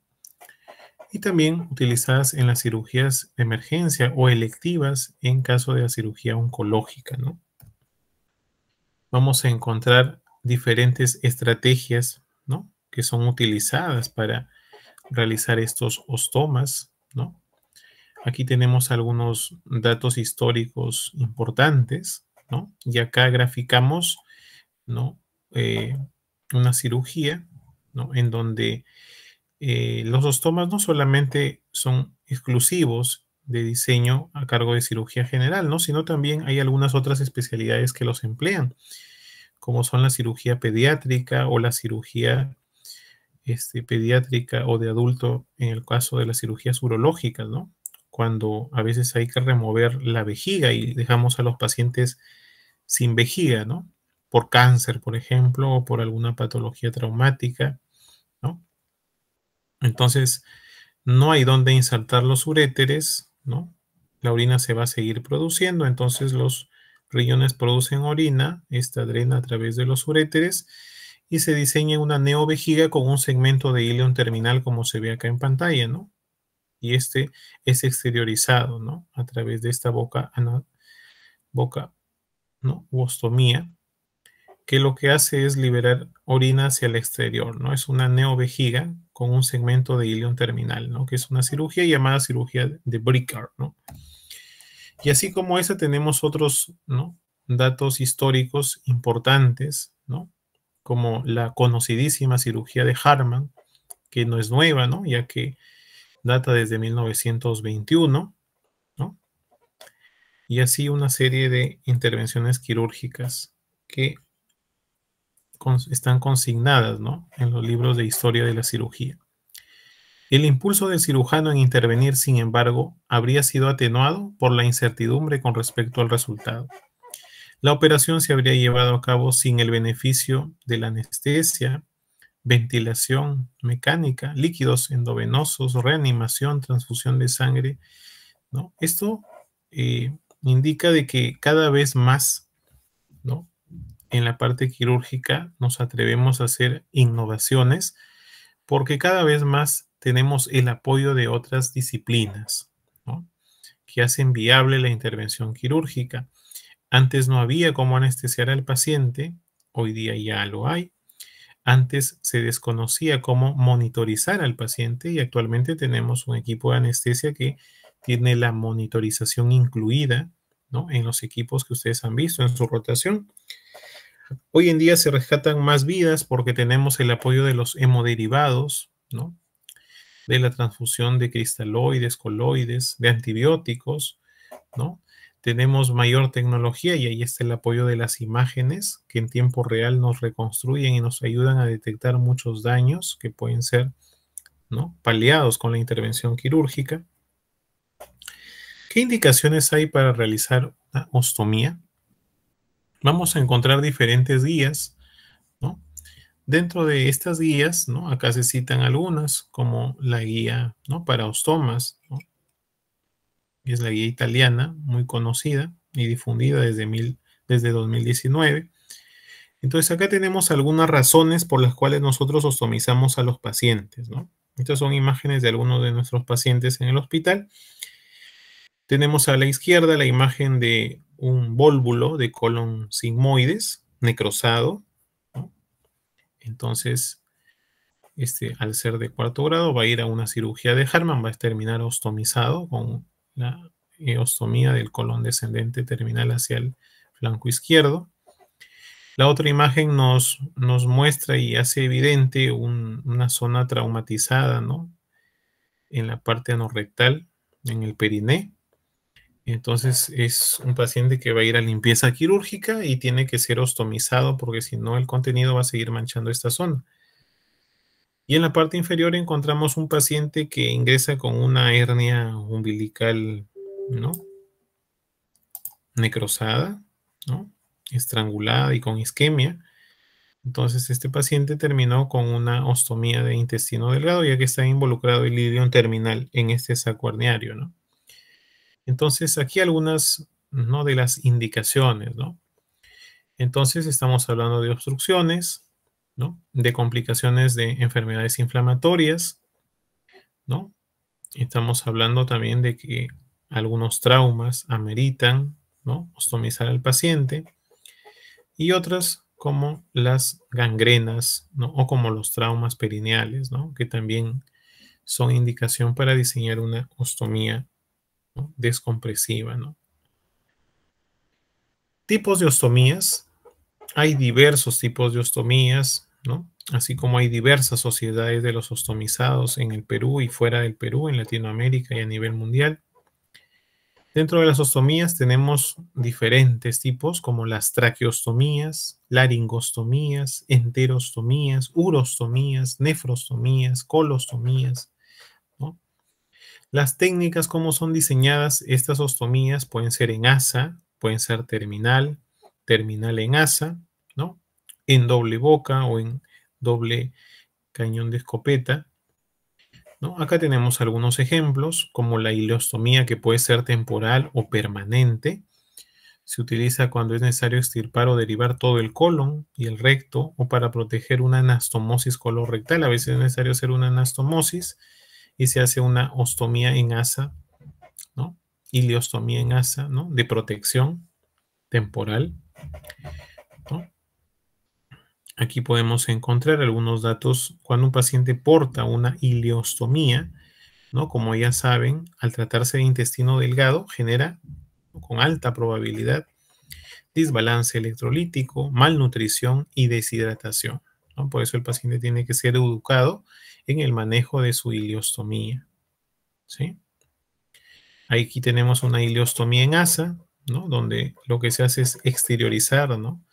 Y también utilizadas en las cirugías de emergencia o electivas en caso de la cirugía oncológica, ¿no? Vamos a encontrar diferentes estrategias, ¿no?, que son utilizadas para realizar estos ostomas, ¿no? Aquí tenemos algunos datos históricos importantes, ¿no? Y acá graficamos, ¿no?, una cirugía, ¿no?, en donde los ostomas no solamente son exclusivos de diseño a cargo de cirugía general, ¿no?, sino también hay algunas otras especialidades que los emplean, como son la cirugía pediátrica o la cirugía pediátrica o de adulto en el caso de las cirugías urológicas, ¿no?, cuando a veces hay que remover la vejiga y dejamos a los pacientes sin vejiga, ¿no?, por cáncer, por ejemplo, o por alguna patología traumática, ¿no? Entonces, no hay dónde insertar los uréteres, ¿no? La orina se va a seguir produciendo, entonces los riñones producen orina, esta drena a través de los uréteres y se diseña una neovejiga con un segmento de ileón terminal como se ve acá en pantalla, ¿no? Y este es exteriorizado, ¿no? A través de esta boca, ¿no? Ostomía, que lo que hace es liberar orina hacia el exterior, ¿no? Es una neovejiga con un segmento de ileón terminal, ¿no? Que es una cirugía llamada cirugía de Bricard, ¿no? Y así como esa tenemos otros, ¿no? Datos históricos importantes, ¿no? Como la conocidísima cirugía de Harman, que no es nueva, ¿no? Ya que data desde 1921, ¿no? Y así una serie de intervenciones quirúrgicas que están consignadas, ¿no? En los libros de historia de la cirugía. El impulso del cirujano en intervenir, sin embargo, habría sido atenuado por la incertidumbre con respecto al resultado. La operación se habría llevado a cabo sin el beneficio de la anestesia, ventilación mecánica, líquidos endovenosos, reanimación, transfusión de sangre, ¿no? Esto indica de que cada vez más, ¿no? En la parte quirúrgica nos atrevemos a hacer innovaciones porque cada vez más tenemos el apoyo de otras disciplinas, ¿no? Que hacen viable la intervención quirúrgica. Antes no había cómo anestesiar al paciente, hoy día ya lo hay. Antes se desconocía cómo monitorizar al paciente y actualmente tenemos un equipo de anestesia que tiene la monitorización incluida, ¿no? En los equipos que ustedes han visto en su rotación. Hoy en día se rescatan más vidas porque tenemos el apoyo de los hemoderivados, ¿no? De la transfusión de cristaloides, coloides, de antibióticos, ¿no? Tenemos mayor tecnología y ahí está el apoyo de las imágenes que en tiempo real nos reconstruyen y nos ayudan a detectar muchos daños que pueden ser, ¿no? Paliados con la intervención quirúrgica. ¿Qué indicaciones hay para realizar una ostomía? Vamos a encontrar diferentes guías, ¿no? Dentro de estas guías, ¿no? Acá se citan algunas, como la guía, ¿no? Para ostomas, ¿no? Es la guía italiana, muy conocida y difundida desde 2019. Entonces acá tenemos algunas razones por las cuales nosotros ostomizamos a los pacientes, ¿no? Estas son imágenes de algunos de nuestros pacientes en el hospital. Tenemos a la izquierda la imagen de un vólvulo de colon sigmoides necrosado, ¿no? Entonces, al ser de cuarto grado, va a ir a una cirugía de Harman, va a terminar ostomizado con la ostomía del colon descendente terminal hacia el flanco izquierdo. La otra imagen nos muestra y hace evidente una zona traumatizada, ¿no? En la parte anorrectal, en el periné. Entonces es un paciente que va a ir a limpieza quirúrgica y tiene que ser ostomizado porque si no el contenido va a seguir manchando esta zona. Y en la parte inferior encontramos un paciente que ingresa con una hernia umbilical, ¿no? Necrosada, ¿no? Estrangulada y con isquemia. Entonces este paciente terminó con una ostomía de intestino delgado ya que está involucrado el ileón terminal en este saco herniario, ¿no? Entonces aquí algunas, ¿no? De las indicaciones, ¿no? Entonces estamos hablando de obstrucciones, ¿no? De complicaciones de enfermedades inflamatorias, ¿no? Estamos hablando también de que algunos traumas ameritan, ¿no? Ostomizar al paciente y otras como las gangrenas, ¿no? O como los traumas perineales, ¿no? Que también son indicación para diseñar una ostomía, ¿no? Descompresiva, ¿no? Tipos de ostomías. Hay diversos tipos de ostomías, ¿no? Así como hay diversas sociedades de los ostomizados en el Perú y fuera del Perú, en Latinoamérica y a nivel mundial. Dentro de las ostomías tenemos diferentes tipos como las traqueostomías, laringostomías, enterostomías, urostomías, nefrostomías, colostomías, ¿no? Las técnicas, cómo son diseñadas estas ostomías, pueden ser en asa, pueden ser terminal, terminal en asa, ¿no? En doble boca o en doble cañón de escopeta, ¿no? Acá tenemos algunos ejemplos, como la ileostomía que puede ser temporal o permanente, Se utiliza cuando es necesario extirpar o derivar todo el colon y el recto, o para proteger una anastomosis colorectal. A veces es necesario hacer una anastomosis y se hace una ostomía en asa, ¿no? Ileostomía en asa, ¿no? De protección temporal, ¿no? Aquí podemos encontrar algunos datos cuando un paciente porta una ileostomía, ¿no? Como ya saben, al tratarse de intestino delgado, genera con alta probabilidad desbalance electrolítico, malnutrición y deshidratación, ¿no? Por eso el paciente tiene que ser educado en el manejo de su ileostomía, ¿sí? Aquí tenemos una ileostomía en asa, ¿no? Donde lo que se hace es exteriorizar, ¿no?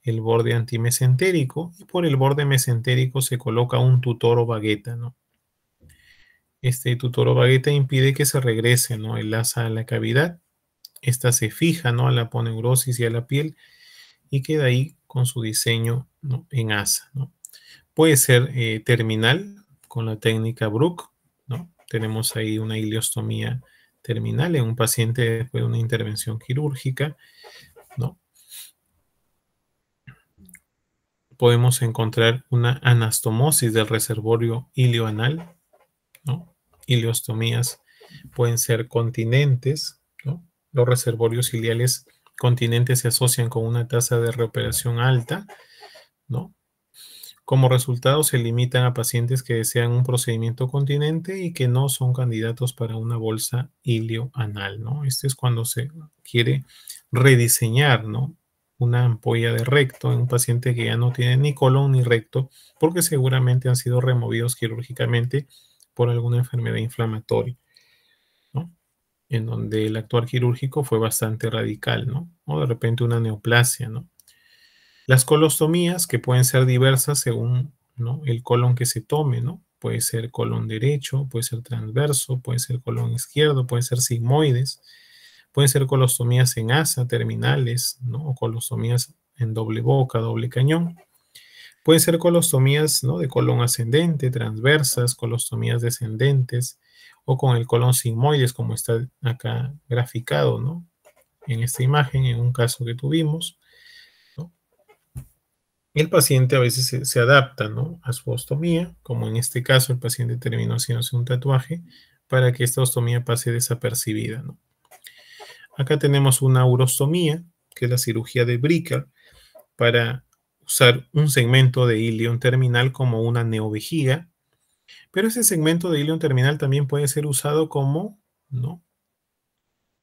El borde antimesentérico, y por el borde mesentérico se coloca un tutor o bagueta, ¿no? Este tutor o bagueta impide que se regrese, ¿no? El asa a la cavidad. Esta se fija, ¿no? A la aponeurosis y a la piel y queda ahí con su diseño, ¿no? En asa, ¿no? Puede ser terminal con la técnica Bruck, ¿no? Tenemos ahí una ileostomía terminal en un paciente después de una intervención quirúrgica, ¿no? Podemos encontrar una anastomosis del reservorio ilioanal, ¿no? Ileostomías pueden ser continentes, ¿no? Los reservorios ileales continentes se asocian con una tasa de reoperación alta, ¿no? Como resultado, se limitan a pacientes que desean un procedimiento continente y que no son candidatos para una bolsa ilioanal, ¿no? Este es cuando se quiere rediseñar, ¿no? Una ampolla de recto en un paciente que ya no tiene ni colon ni recto, porque seguramente han sido removidos quirúrgicamente por alguna enfermedad inflamatoria, ¿no? En donde el actuar quirúrgico fue bastante radical, ¿no? O de repente una neoplasia, ¿no? Las colostomías, que pueden ser diversas según, ¿no? El colon que se tome, ¿no? Puede ser colon derecho, puede ser transverso, puede ser colon izquierdo, puede ser sigmoides, pueden ser colostomías en asa, terminales, ¿no? O colostomías en doble boca, doble cañón. Pueden ser colostomías, ¿no? De colon ascendente, transversas, colostomías descendentes, o con el colon sigmoides, como está acá graficado, ¿no? En esta imagen, en un caso que tuvimos. El paciente a veces se adapta, ¿no? A su ostomía, como en este caso el paciente terminó haciéndose un tatuaje para que esta ostomía pase desapercibida, ¿no? Acá tenemos una urostomía, que es la cirugía de Bricker, para usar un segmento de ilion terminal como una neovejiga, pero ese segmento de ilion terminal también puede ser usado como, ¿no?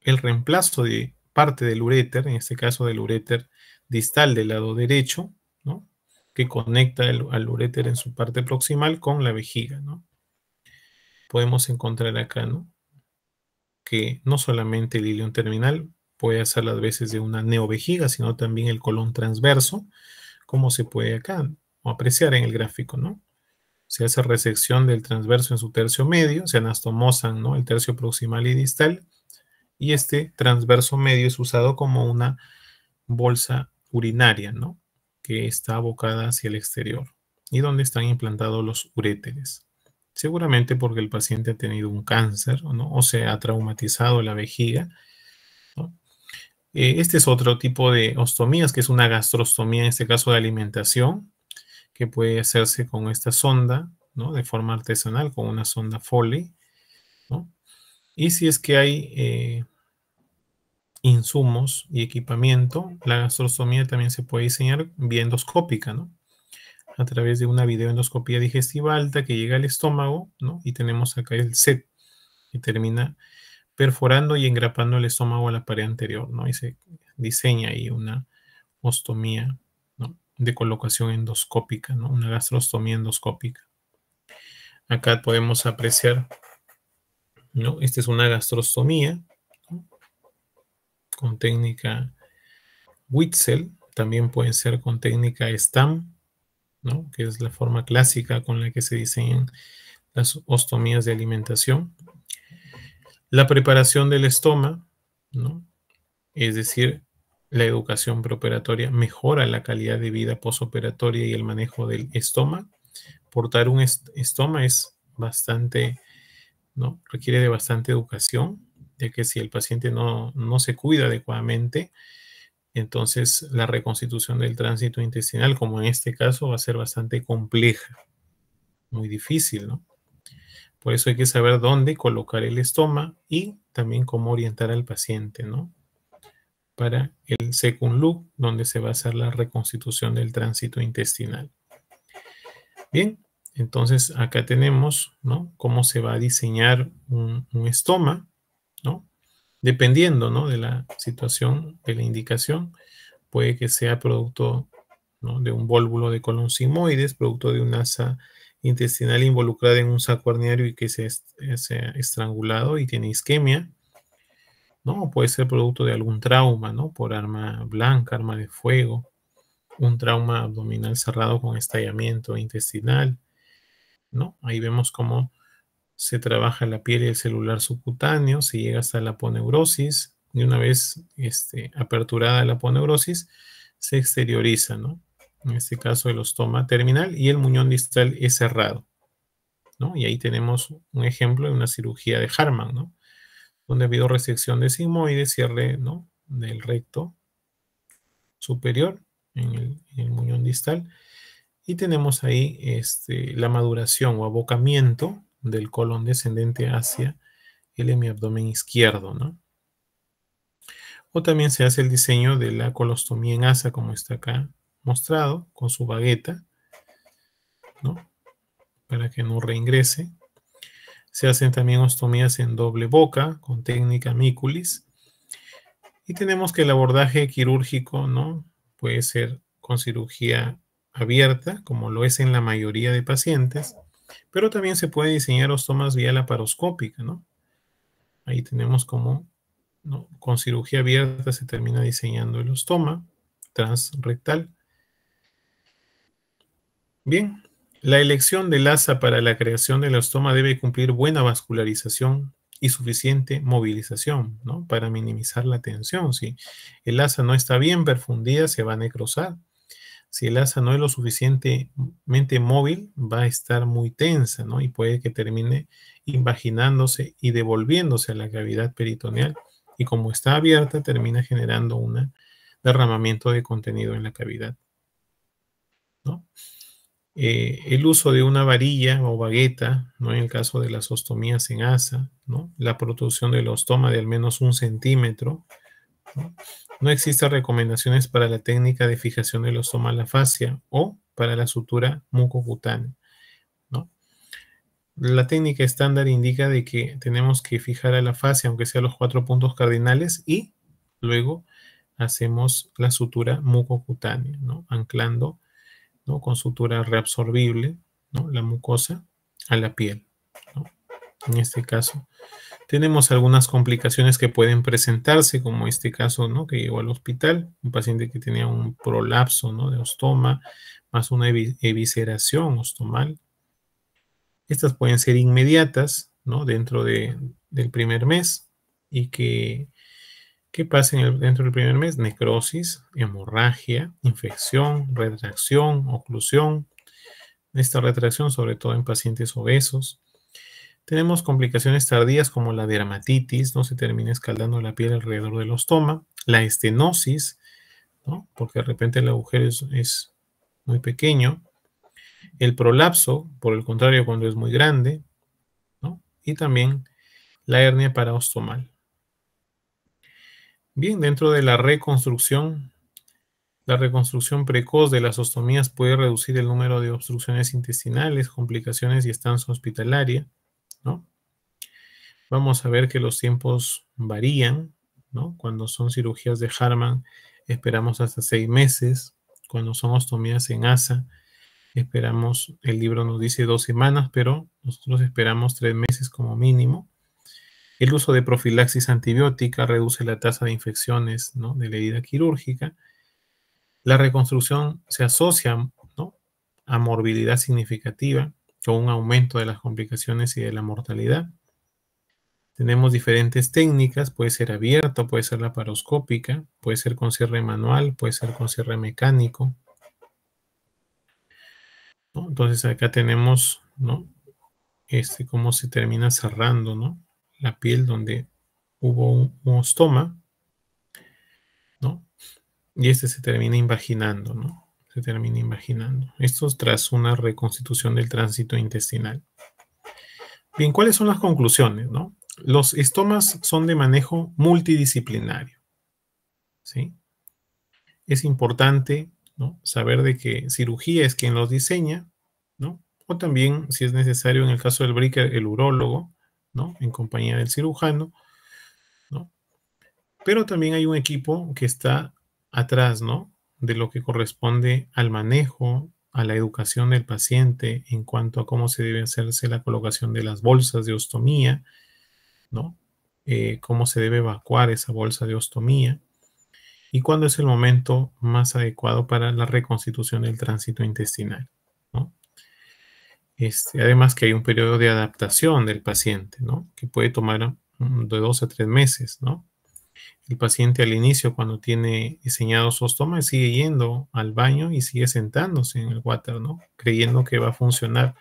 El reemplazo de parte del uréter, en este caso del uréter distal del lado derecho, ¿no? Que conecta al uréter en su parte proximal con la vejiga, ¿no? Podemos encontrar acá, ¿no? Que no solamente el ilion terminal puede hacer las veces de una neovejiga, sino también el colon transverso, como se puede acá o apreciar en el gráfico, ¿no? Se hace resección del transverso en su tercio medio, se anastomosan, ¿no? El tercio proximal y distal, y este transverso medio es usado como una bolsa urinaria, ¿no? Que está abocada hacia el exterior y donde están implantados los uréteres. Seguramente porque el paciente ha tenido un cáncer, ¿no? O se ha traumatizado la vejiga, ¿no? Este es otro tipo de ostomías, que es una gastrostomía, en este caso de alimentación, que puede hacerse con esta sonda, ¿no? De forma artesanal, con una sonda Foley, ¿no? Y si es que hay insumos y equipamiento, la gastrostomía también se puede diseñar vía endoscópica, ¿no? A través de una videoendoscopía digestiva alta que llega al estómago, ¿no? Y tenemos acá el set que termina perforando y engrapando el estómago a la pared anterior, ¿no? Y se diseña ahí una ostomía, ¿no? De colocación endoscópica, ¿no? Una gastrostomía endoscópica. Acá podemos apreciar, ¿no? Esta es una gastrostomía, ¿no? Con técnica Witzel, también puede ser con técnica Stam, ¿no? Que es la forma clásica con la que se diseñan las ostomías de alimentación. La preparación del estoma, ¿no? Es decir, la educación preoperatoria mejora la calidad de vida posoperatoria y el manejo del estoma. Portar un estoma es bastante, ¿no? Requiere de bastante educación, ya que si el paciente no se cuida adecuadamente, entonces la reconstitución del tránsito intestinal, como en este caso, va a ser bastante compleja, muy difícil, ¿no? Por eso hay que saber dónde colocar el estoma y también cómo orientar al paciente, ¿no? Para el second loop, donde se va a hacer la reconstitución del tránsito intestinal. Bien, entonces acá tenemos, ¿no?, cómo se va a diseñar un estoma, ¿no? Dependiendo, ¿no?, de la situación, de la indicación, puede que sea producto, ¿no?, de un vólvulo de colon sigmoides, producto de una asa intestinal involucrada en un saco herniario y que se ha estrangulado y tiene isquemia, ¿no? O puede ser producto de algún trauma, ¿no?, por arma blanca, arma de fuego, un trauma abdominal cerrado con estallamiento intestinal, ¿no? Ahí vemos cómo se trabaja la piel y el celular subcutáneo, se llega hasta la aponeurosis, y una vez aperturada la aponeurosis, se exterioriza, ¿no? En este caso el ostoma terminal y el muñón distal es cerrado, ¿no? Y ahí tenemos un ejemplo de una cirugía de Hartmann, ¿no?, donde ha habido resección de sigmoides, cierre, ¿no?, del recto superior en el muñón distal, y tenemos ahí la maduración o abocamiento del colon descendente hacia el hemiabdomen izquierdo, ¿no? O también se hace el diseño de la colostomía en asa, como está acá mostrado, con su bagueta, ¿no?, para que no reingrese. Se hacen también ostomías en doble boca, con técnica Mikulicz. Y tenemos que el abordaje quirúrgico, ¿no?, puede ser con cirugía abierta, como lo es en la mayoría de pacientes, pero también se puede diseñar ostomas vía laparoscópica, ¿no? Ahí tenemos como, ¿no?, con cirugía abierta se termina diseñando el ostoma transrectal. Bien, la elección del asa para la creación del ostoma debe cumplir buena vascularización y suficiente movilización, ¿no?, para minimizar la tensión. Si el asa no está bien perfundida, se va a necrosar. Si el asa no es lo suficientemente móvil, va a estar muy tensa, ¿no?, y puede que termine invaginándose y devolviéndose a la cavidad peritoneal. Y como está abierta, termina generando un derramamiento de contenido en la cavidad, ¿no? El uso de una varilla o bagueta, ¿no?, en el caso de las ostomías en asa, ¿no?, la producción del ostoma de al menos 1 centímetro, ¿no? No existen recomendaciones para la técnica de fijación del ostoma a la fascia o para la sutura mucocutánea, ¿no? La técnica estándar indica de que tenemos que fijar a la fascia, aunque sea los 4 puntos cardinales, y luego hacemos la sutura mucocutánea, ¿no?, anclando, ¿no?, con sutura reabsorbible, ¿no?, la mucosa a la piel, ¿no? En este caso, tenemos algunas complicaciones que pueden presentarse, como este caso, ¿no?, que llegó al hospital, un paciente que tenía un prolapso, ¿no?, de ostoma, más una evisceración ostomal. Estas pueden ser inmediatas, ¿no?, dentro del primer mes, y que pasen dentro del primer mes: necrosis, hemorragia, infección, retracción, oclusión. Esta retracción, sobre todo en pacientes obesos. Tenemos complicaciones tardías como la dermatitis, ¿no?, se termina escaldando la piel alrededor del ostoma, la estenosis, ¿no?, porque de repente el agujero es muy pequeño, el prolapso, por el contrario, cuando es muy grande, ¿no?, y también la hernia paraostomal. Bien, dentro de la reconstrucción precoz de las ostomías puede reducir el número de obstrucciones intestinales, complicaciones y estancia hospitalaria, ¿no? Vamos a ver que los tiempos varían, ¿no? Cuando son cirugías de Hartmann, esperamos hasta 6 meses. Cuando son ostomías en asa, esperamos, el libro nos dice 2 semanas, pero nosotros esperamos 3 meses como mínimo. El uso de profilaxis antibiótica reduce la tasa de infecciones, ¿no?, de la herida quirúrgica. La reconstrucción se asocia, ¿no?, a morbilidad significativa, con un aumento de las complicaciones y de la mortalidad. Tenemos diferentes técnicas, puede ser abierta, puede ser laparoscópica, puede ser con cierre manual, puede ser con cierre mecánico, ¿no? Entonces acá tenemos, ¿no?, cómo se termina cerrando, ¿no?, la piel donde hubo un ostoma, ¿no? y este se termina invaginando, ¿no? Se termina invaginando. Esto es tras una reconstitución del tránsito intestinal. Bien, ¿cuáles son las conclusiones, no? Los estomas son de manejo multidisciplinario, ¿sí? Es importante, ¿no?, saber de que cirugía es quien los diseña, ¿no? O también, si es necesario, en el caso del BRICAR, el urólogo, ¿no?, en compañía del cirujano, ¿no? Pero también hay un equipo que está atrás, ¿no?, de lo que corresponde al manejo, a la educación del paciente en cuanto a cómo se debe hacerse la colocación de las bolsas de ostomía, ¿no? Cómo se debe evacuar esa bolsa de ostomía y cuándo es el momento más adecuado para la reconstitución del tránsito intestinal, ¿no? Además que hay un periodo de adaptación del paciente, ¿no?, que puede tomar de 2 a 3 meses, ¿no? El paciente al inicio, cuando tiene diseñado su ostoma, sigue yendo al baño y sigue sentándose en el water, ¿no?, creyendo que va a funcionar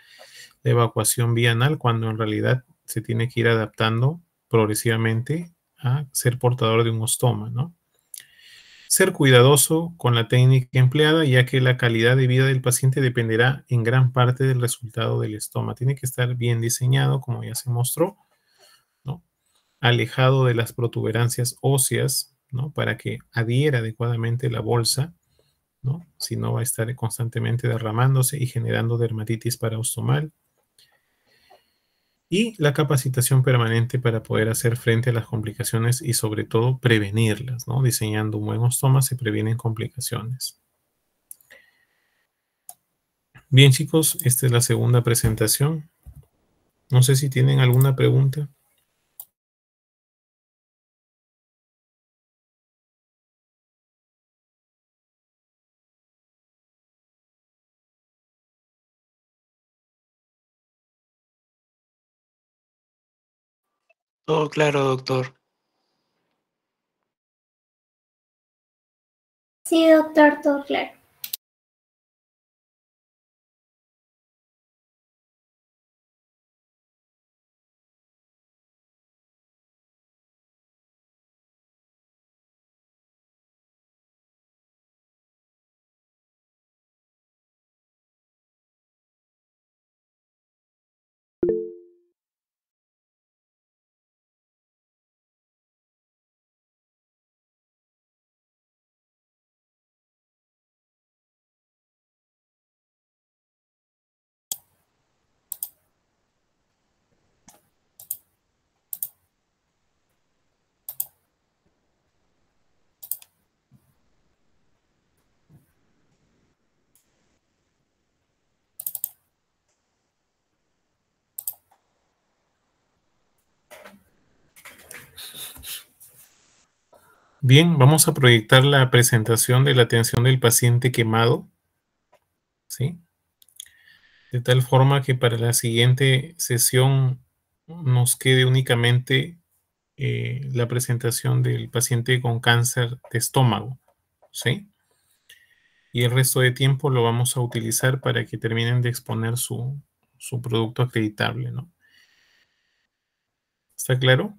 la evacuación vía anal, cuando en realidad se tiene que ir adaptando progresivamente a ser portador de un ostoma, ¿no? Ser cuidadoso con la técnica empleada, ya que la calidad de vida del paciente dependerá en gran parte del resultado del estoma. Tiene que estar bien diseñado, como ya se mostró, ¿no?, alejado de las protuberancias óseas, ¿no?, para que adhiera adecuadamente la bolsa, ¿no? Si no, va a estar constantemente derramándose y generando dermatitis paraostomal. Y la capacitación permanente para poder hacer frente a las complicaciones y sobre todo prevenirlas, ¿no? Diseñando un buen ostoma se previenen complicaciones. Bien, chicos, esta es la segunda presentación. No sé si tienen alguna pregunta. Todo claro, doctor. Sí, doctor, todo claro. Bien, vamos a proyectar la presentación de la atención del paciente quemado, ¿sí? De tal forma que para la siguiente sesión nos quede únicamente la presentación del paciente con cáncer de estómago, ¿sí? Y el resto de tiempo lo vamos a utilizar para que terminen de exponer su producto acreditable, ¿no? ¿Está claro?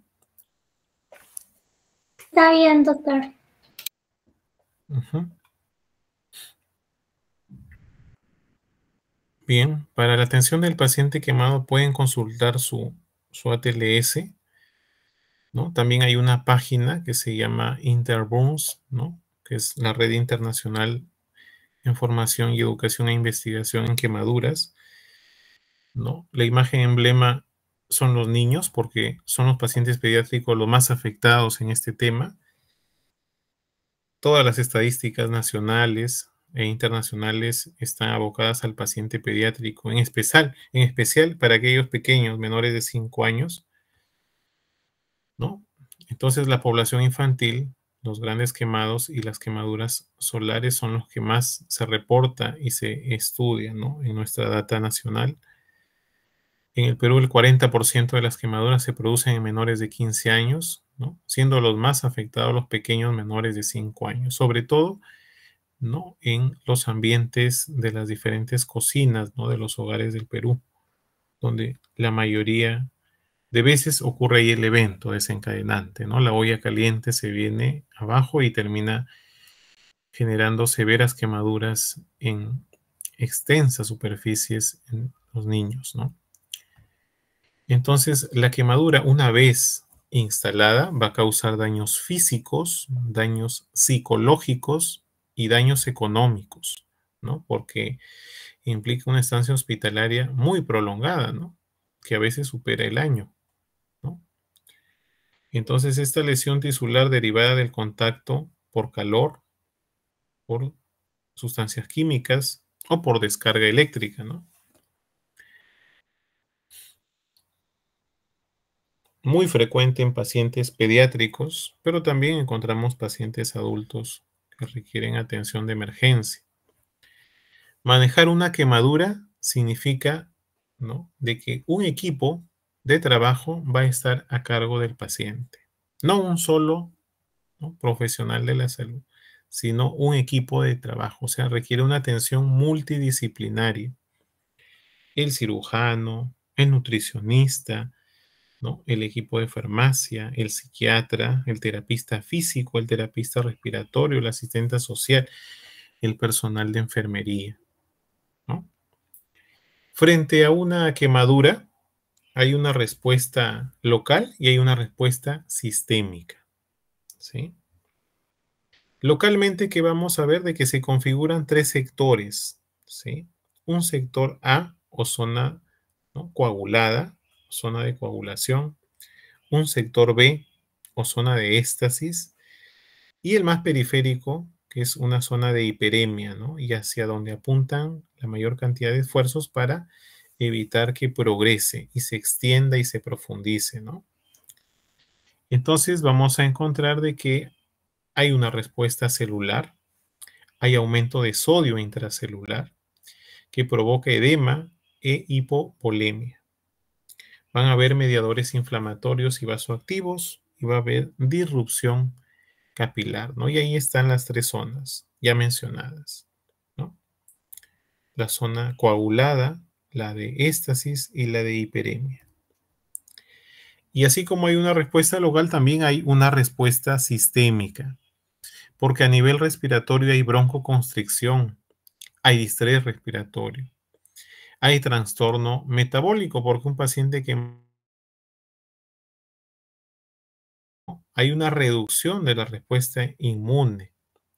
Está bien, doctor. Ujú. Bien, para la atención del paciente quemado pueden consultar su ATLS, ¿no? También hay una página que se llama Interburns, ¿no?, que es la red internacional en formación y educación e investigación en quemaduras, ¿no? La imagen emblema son los niños, porque son los pacientes pediátricos los más afectados en este tema. Todas las estadísticas nacionales e internacionales están abocadas al paciente pediátrico, en especial para aquellos pequeños, menores de 5 años, ¿no? Entonces, la población infantil, los grandes quemados y las quemaduras solares son los que más se reporta y se estudia, ¿no?, en nuestra data nacional. En el Perú, el 40% de las quemaduras se producen en menores de 15 años, ¿no?, siendo los más afectados los pequeños menores de 5 años, sobre todo, ¿no?, en los ambientes de las diferentes cocinas, ¿no?, de los hogares del Perú, donde la mayoría de veces ocurre ahí el evento desencadenante, ¿no? La olla caliente se viene abajo y termina generando severas quemaduras en extensas superficies en los niños, ¿no? Entonces, la quemadura, una vez instalada, va a causar daños físicos, daños psicológicos y daños económicos, ¿no? Porque implica una estancia hospitalaria muy prolongada, ¿no? Que a veces supera el año, ¿no? Entonces, esta lesión tisular derivada del contacto por calor, por sustancias químicas o por descarga eléctrica, ¿no? Muy frecuente en pacientes pediátricos, pero también encontramos pacientes adultos que requieren atención de emergencia. Manejar una quemadura significa, ¿no?, de que un equipo de trabajo va a estar a cargo del paciente. No un solo, ¿no?, profesional de la salud, sino un equipo de trabajo. O sea, requiere una atención multidisciplinaria. El cirujano, el nutricionista, ¿no?, el equipo de farmacia, el psiquiatra, el terapista físico, el terapista respiratorio, el asistente social, el personal de enfermería, ¿no? Frente a una quemadura, hay una respuesta local y hay una respuesta sistémica, ¿sí? Localmente, ¿qué vamos a ver? De que se configuran tres sectores, ¿sí? Un sector A o zona, ¿no?, coagulada, zona de coagulación. Un sector B o zona de éstasis. Y el más periférico, que es una zona de hiperemia, ¿no? Y hacia donde apuntan la mayor cantidad de esfuerzos para evitar que progrese y se extienda y se profundice, ¿no? Entonces vamos a encontrar de que hay una respuesta celular, hay aumento de sodio intracelular que provoca edema e hipovolemia. Van a haber mediadores inflamatorios y vasoactivos y va a haber disrupción capilar, ¿no? Y ahí están las tres zonas ya mencionadas, ¿no? La zona coagulada, la de éstasis y la de hiperemia. Y así como hay una respuesta local, también hay una respuesta sistémica, porque a nivel respiratorio hay broncoconstricción, hay distrés respiratorio, hay trastorno metabólico, porque un paciente que hay una reducción de la respuesta inmune,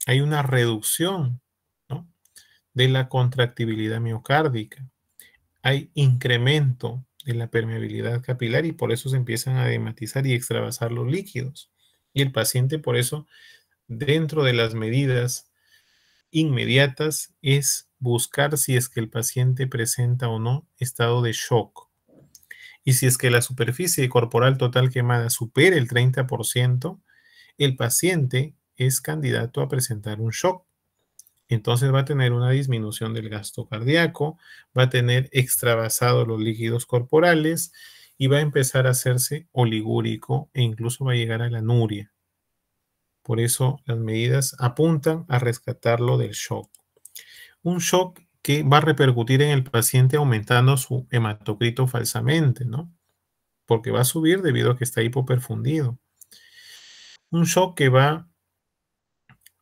hay una reducción, ¿no?, de la contractibilidad miocárdica, hay incremento de la permeabilidad capilar y por eso se empiezan a edematizar y extravasar los líquidos. Y el paciente, por eso, dentro de las medidas inmediatas, es buscar si es que el paciente presenta o no estado de shock. Y si es que la superficie corporal total quemada supera el 30%, el paciente es candidato a presentar un shock. Entonces va a tener una disminución del gasto cardíaco, va a tener extravasados los líquidos corporales y va a empezar a hacerse oligúrico e incluso va a llegar a la anuria. Por eso las medidas apuntan a rescatarlo del shock. Un shock que va a repercutir en el paciente aumentando su hematocrito falsamente, ¿no? Porque va a subir debido a que está hipoperfundido. Un shock que va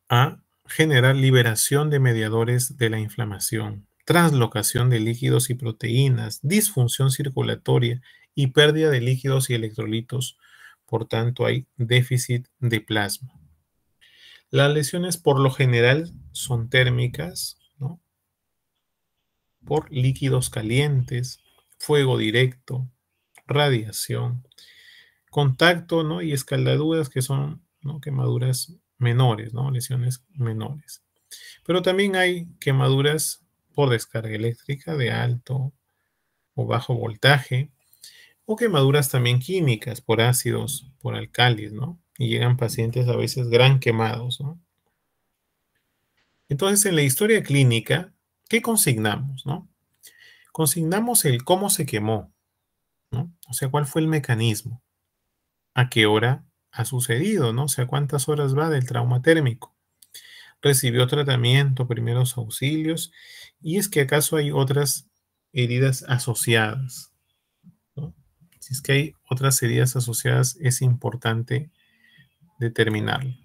a generar liberación de mediadores de la inflamación, translocación de líquidos y proteínas, disfunción circulatoria y pérdida de líquidos y electrolitos. Por tanto, hay déficit de plasma. Las lesiones por lo general son térmicas, ¿no?, por líquidos calientes, fuego directo, radiación, contacto, ¿no?, y escaldaduras que son, ¿no?, quemaduras menores, ¿no?, lesiones menores. Pero también hay quemaduras por descarga eléctrica de alto o bajo voltaje, o quemaduras también químicas por ácidos, por álcalis, ¿no? Y llegan pacientes a veces gran quemados, ¿no? Entonces, en la historia clínica, ¿qué consignamos, no? Consignamos el cómo se quemó, ¿no? O sea, cuál fue el mecanismo, a qué hora ha sucedido, ¿no? O sea, cuántas horas va del trauma térmico. Recibió tratamiento, primeros auxilios, y es que acaso hay otras heridas asociadas, ¿no? Si es que hay otras heridas asociadas, es importante determinarlo.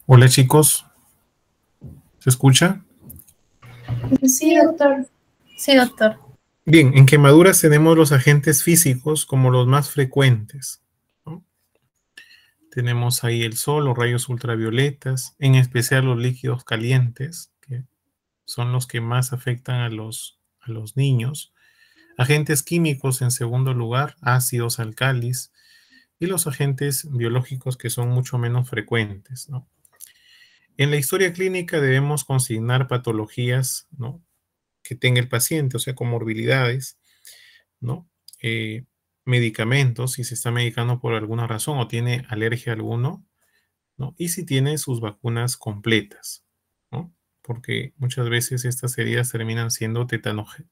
Hola chicos, ¿se escucha? Sí, doctor. Sí, doctor. Bien, en quemaduras tenemos los agentes físicos como los más frecuentes, ¿no? Tenemos ahí el sol, los rayos ultravioletas, en especial los líquidos calientes, que son los que más afectan a los niños. Agentes químicos en segundo lugar, ácidos, alcalis, y los agentes biológicos que son mucho menos frecuentes, ¿no? En la historia clínica debemos consignar patologías, ¿no?, que tenga el paciente, o sea, comorbilidades, ¿no? Eh, Medicamentos, si se está medicando por alguna razón o tiene alergia a alguno, ¿no? Y si tiene sus vacunas completas, ¿no? Porque muchas veces estas heridas terminan siendo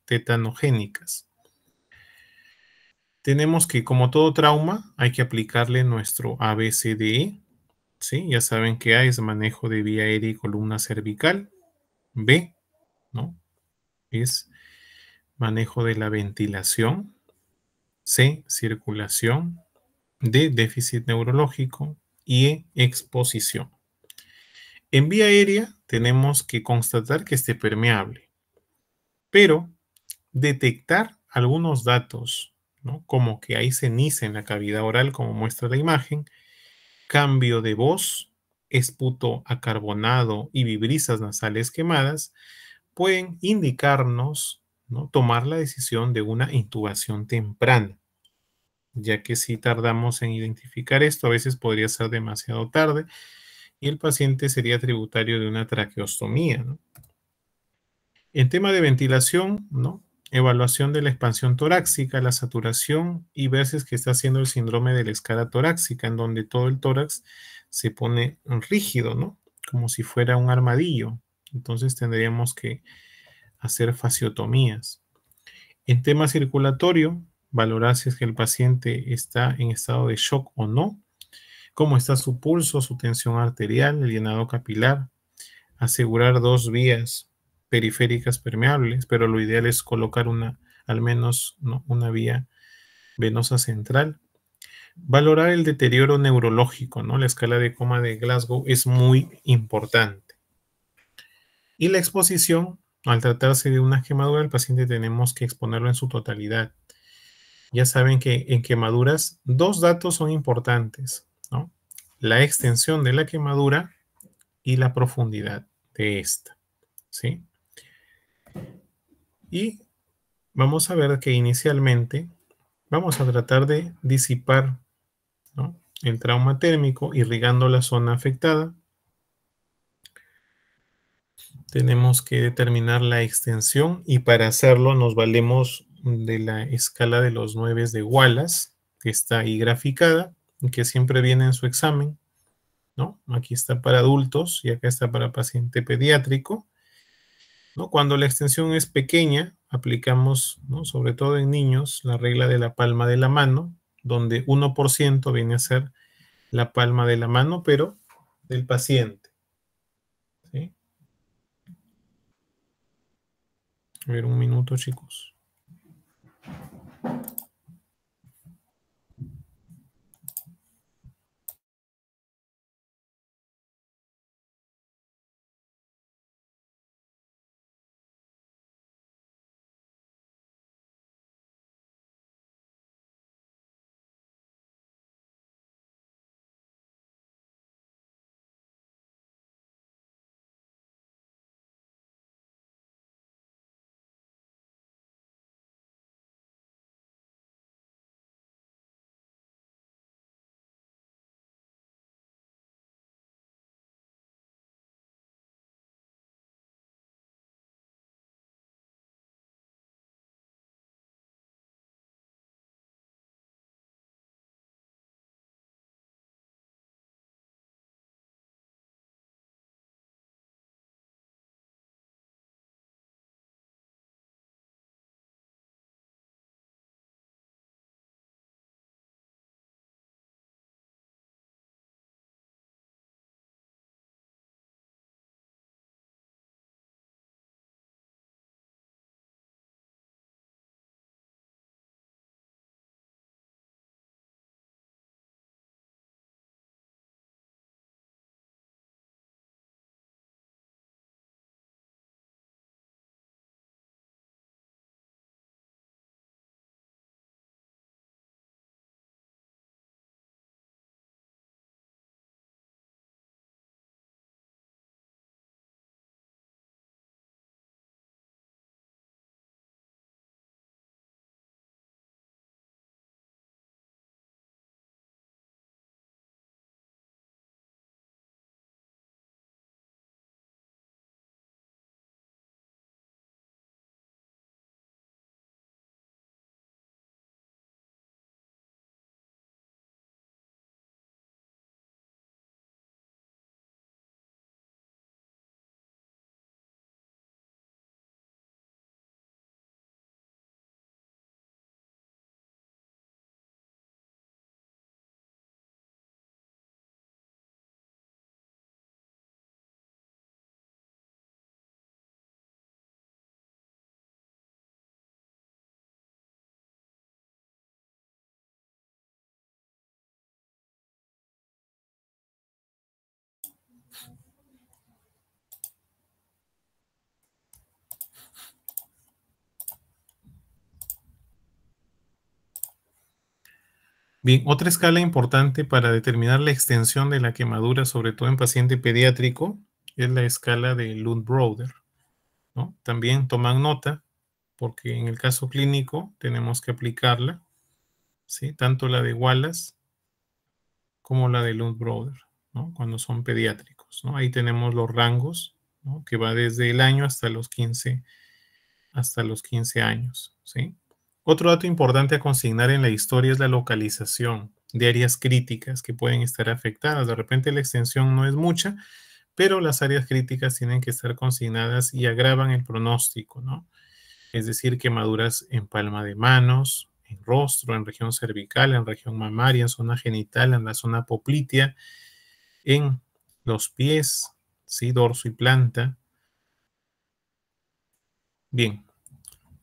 tetanogénicas. Tenemos que, como todo trauma, hay que aplicarle nuestro ABCDE, ¿sí? Ya saben que A es manejo de vía aérea y columna cervical. B, ¿no?, es manejo de la ventilación. C, circulación. D, déficit neurológico. Y E, exposición. En vía aérea tenemos que constatar que esté permeable, pero detectar algunos datos, ¿no?, como que hay ceniza en la cavidad oral, como muestra la imagen, cambio de voz, esputo acarbonado y vibrisas nasales quemadas, pueden indicarnos, ¿no?, tomar la decisión de una intubación temprana, ya que si tardamos en identificar esto, a veces podría ser demasiado tarde y el paciente sería tributario de una traqueostomía, ¿no? En tema de ventilación, ¿no?, evaluación de la expansión torácica, la saturación y ver si es que está haciendo el síndrome de la escala torácica, en donde todo el tórax se pone rígido, ¿no?, como si fuera un armadillo. Entonces tendríamos que hacer fasciotomías. En tema circulatorio, valorar si es que el paciente está en estado de shock o no, cómo está su pulso, su tensión arterial, el llenado capilar, asegurar 2 vías periféricas permeables, pero lo ideal es colocar al menos, ¿no?, una vía venosa central. Valorar el deterioro neurológico, ¿no? La escala de coma de Glasgow es muy importante. Y la exposición, al tratarse de una quemadura, el paciente tenemos que exponerlo en su totalidad. Ya saben que en quemaduras 2 datos son importantes, ¿no? La extensión de la quemadura y la profundidad de esta, ¿sí? Y vamos a ver que inicialmente vamos a tratar de disipar, ¿no?, el trauma térmico irrigando la zona afectada. Tenemos que determinar la extensión y para hacerlo nos valemos de la escala de los 9 de Wallace, que está ahí graficada, que siempre viene en su examen, ¿no? Aquí está para adultos y acá está para paciente pediátrico, ¿no? Cuando la extensión es pequeña, aplicamos, ¿no?, sobre todo en niños, la regla de la palma de la mano, donde 1% viene a ser la palma de la mano, pero del paciente, ¿sí? A ver, un minuto, chicos. Bien, otra escala importante para determinar la extensión de la quemadura, sobre todo en paciente pediátrico, es la escala de Lund-Broder, ¿no? También toman nota, porque en el caso clínico tenemos que aplicarla, ¿sí? Tanto la de Wallace como la de Lund-Broder, ¿no? Cuando son pediátricos, ¿no? Ahí tenemos los rangos, ¿no? Que va desde el año hasta los 15 años, ¿sí? Otro dato importante a consignar en la historia es la localización de áreas críticas que pueden estar afectadas. De repente la extensión no es mucha, pero las áreas críticas tienen que estar consignadas y agravan el pronóstico, ¿no? Es decir, quemaduras en palma de manos, en rostro, en región cervical, en región mamaria, en zona genital, en la zona poplitea, en los pies, ¿sí? Dorso y planta. Bien.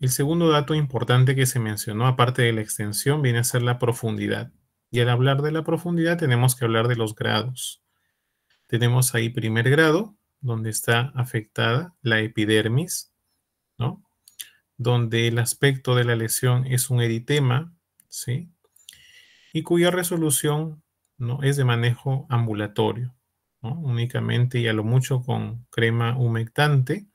El segundo dato importante que se mencionó, aparte de la extensión, viene a ser la profundidad. Y al hablar de la profundidad tenemos que hablar de los grados. Tenemos ahí primer grado, donde está afectada la epidermis, ¿no? Donde el aspecto de la lesión es un eritema, ¿sí? Y cuya resolución, ¿no? Es de manejo ambulatorio, ¿no? Únicamente y a lo mucho con crema humectante.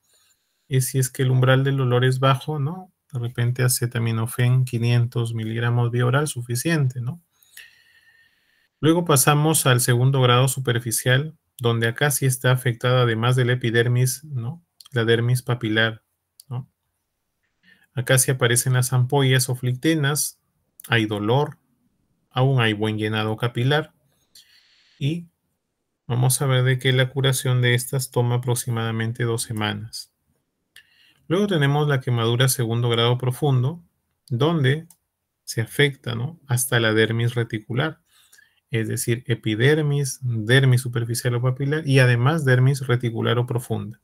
Y si es que el umbral del dolor es bajo, ¿no? De repente acetaminofén 500 miligramos vía oral, suficiente, ¿no? Luego pasamos al segundo grado superficial, donde acá sí está afectada, además de la epidermis, ¿no? La dermis papilar, ¿no? Acá sí aparecen las ampollas o flictenas, hay dolor, aún hay buen llenado capilar, y vamos a ver de que la curación de estas toma aproximadamente 2 semanas. Luego tenemos la quemadura segundo grado profundo, donde se afecta, ¿no? Hasta la dermis reticular, es decir, epidermis, dermis superficial o papilar y además dermis reticular o profunda.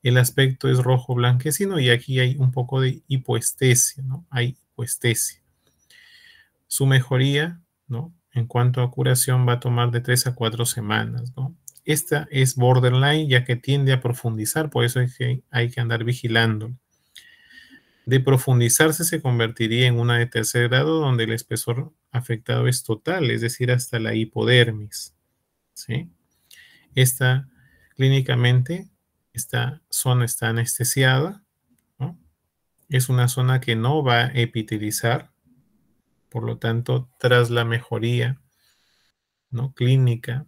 El aspecto es rojo blanquecino y aquí hay un poco de hipoestesia, ¿no? Hay hipoestesia. Su mejoría, ¿no? En cuanto a curación va a tomar de 3 a 4 semanas, ¿no? Esta es borderline ya que tiende a profundizar, por eso es que hay que andar vigilando. De profundizarse se convertiría en una de tercer grado donde el espesor afectado es total, es decir, hasta la hipodermis, ¿sí? Esta, clínicamente, esta zona está anestesiada, ¿no? Es una zona que no va a epitelizar, por lo tanto, tras la mejoría, ¿no? Clínica,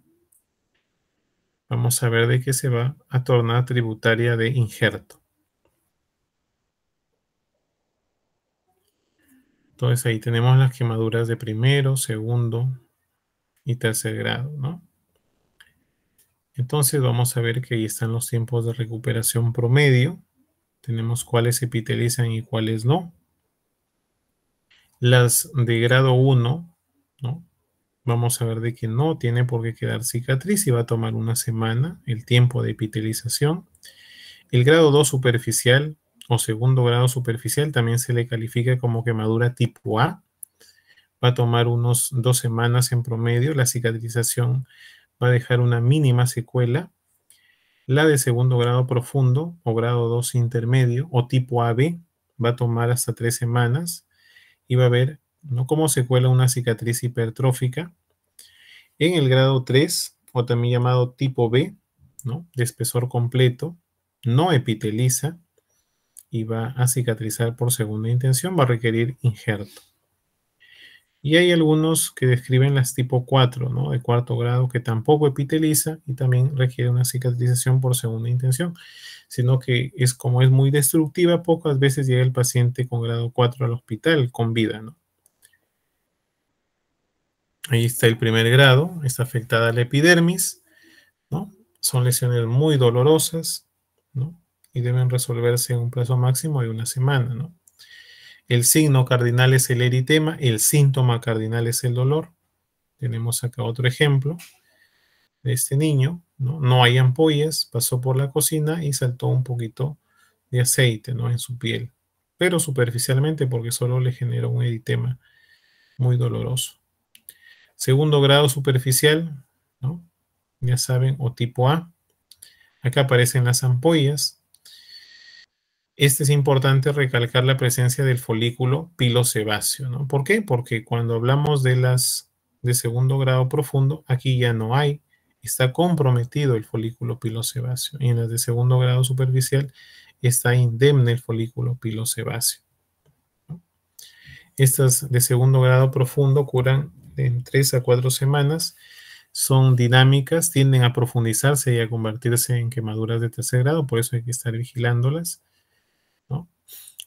vamos a ver de qué se va a tornar tributaria de injerto. Entonces ahí tenemos las quemaduras de primero, segundo y tercer grado, ¿no? Entonces vamos a ver que ahí están los tiempos de recuperación promedio. Tenemos cuáles epitelizan y cuáles no. Las de grado 1, ¿no? Vamos a ver de que no tiene por qué quedar cicatriz y va a tomar una semana el tiempo de epitelización. El grado 2 superficial o segundo grado superficial también se le califica como quemadura tipo A. Va a tomar unos 2 semanas en promedio. La cicatrización va a dejar una mínima secuela. La de segundo grado profundo o grado 2 intermedio o tipo AB va a tomar hasta 3 semanas y va a haber, ¿no? Como secuela una cicatriz hipertrófica. En el grado 3 o también llamado tipo B, ¿no? De espesor completo, no epiteliza y va a cicatrizar por segunda intención, va a requerir injerto. Y hay algunos que describen las tipo 4, ¿no? De cuarto grado, que tampoco epiteliza y también requiere una cicatrización por segunda intención, sino que es como es muy destructiva, pocas veces llega el paciente con grado 4 al hospital con vida, ¿no? Ahí está el primer grado, está afectada la epidermis, ¿no? Son lesiones muy dolorosas, ¿no? Y deben resolverse en un plazo máximo de una semana, ¿no? El signo cardinal es el eritema, el síntoma cardinal es el dolor. Tenemos acá otro ejemplo de este niño, ¿no? No hay ampollas, pasó por la cocina y saltó un poquito de aceite, ¿no? En su piel, pero superficialmente porque solo le generó un eritema muy doloroso. Segundo grado superficial, ¿no? Ya saben, o tipo A. Acá aparecen las ampollas. Este es importante recalcar la presencia del folículo pilosebáceo, ¿no? ¿Por qué? Porque cuando hablamos de las de segundo grado profundo, aquí ya no hay, está comprometido el folículo pilosebáceo. Y en las de segundo grado superficial está indemne el folículo pilosebáceo. Estas de segundo grado profundo curan en 3 a 4 semanas, son dinámicas, tienden a profundizarse y a convertirse en quemaduras de tercer grado, por eso hay que estar vigilándolas, ¿no?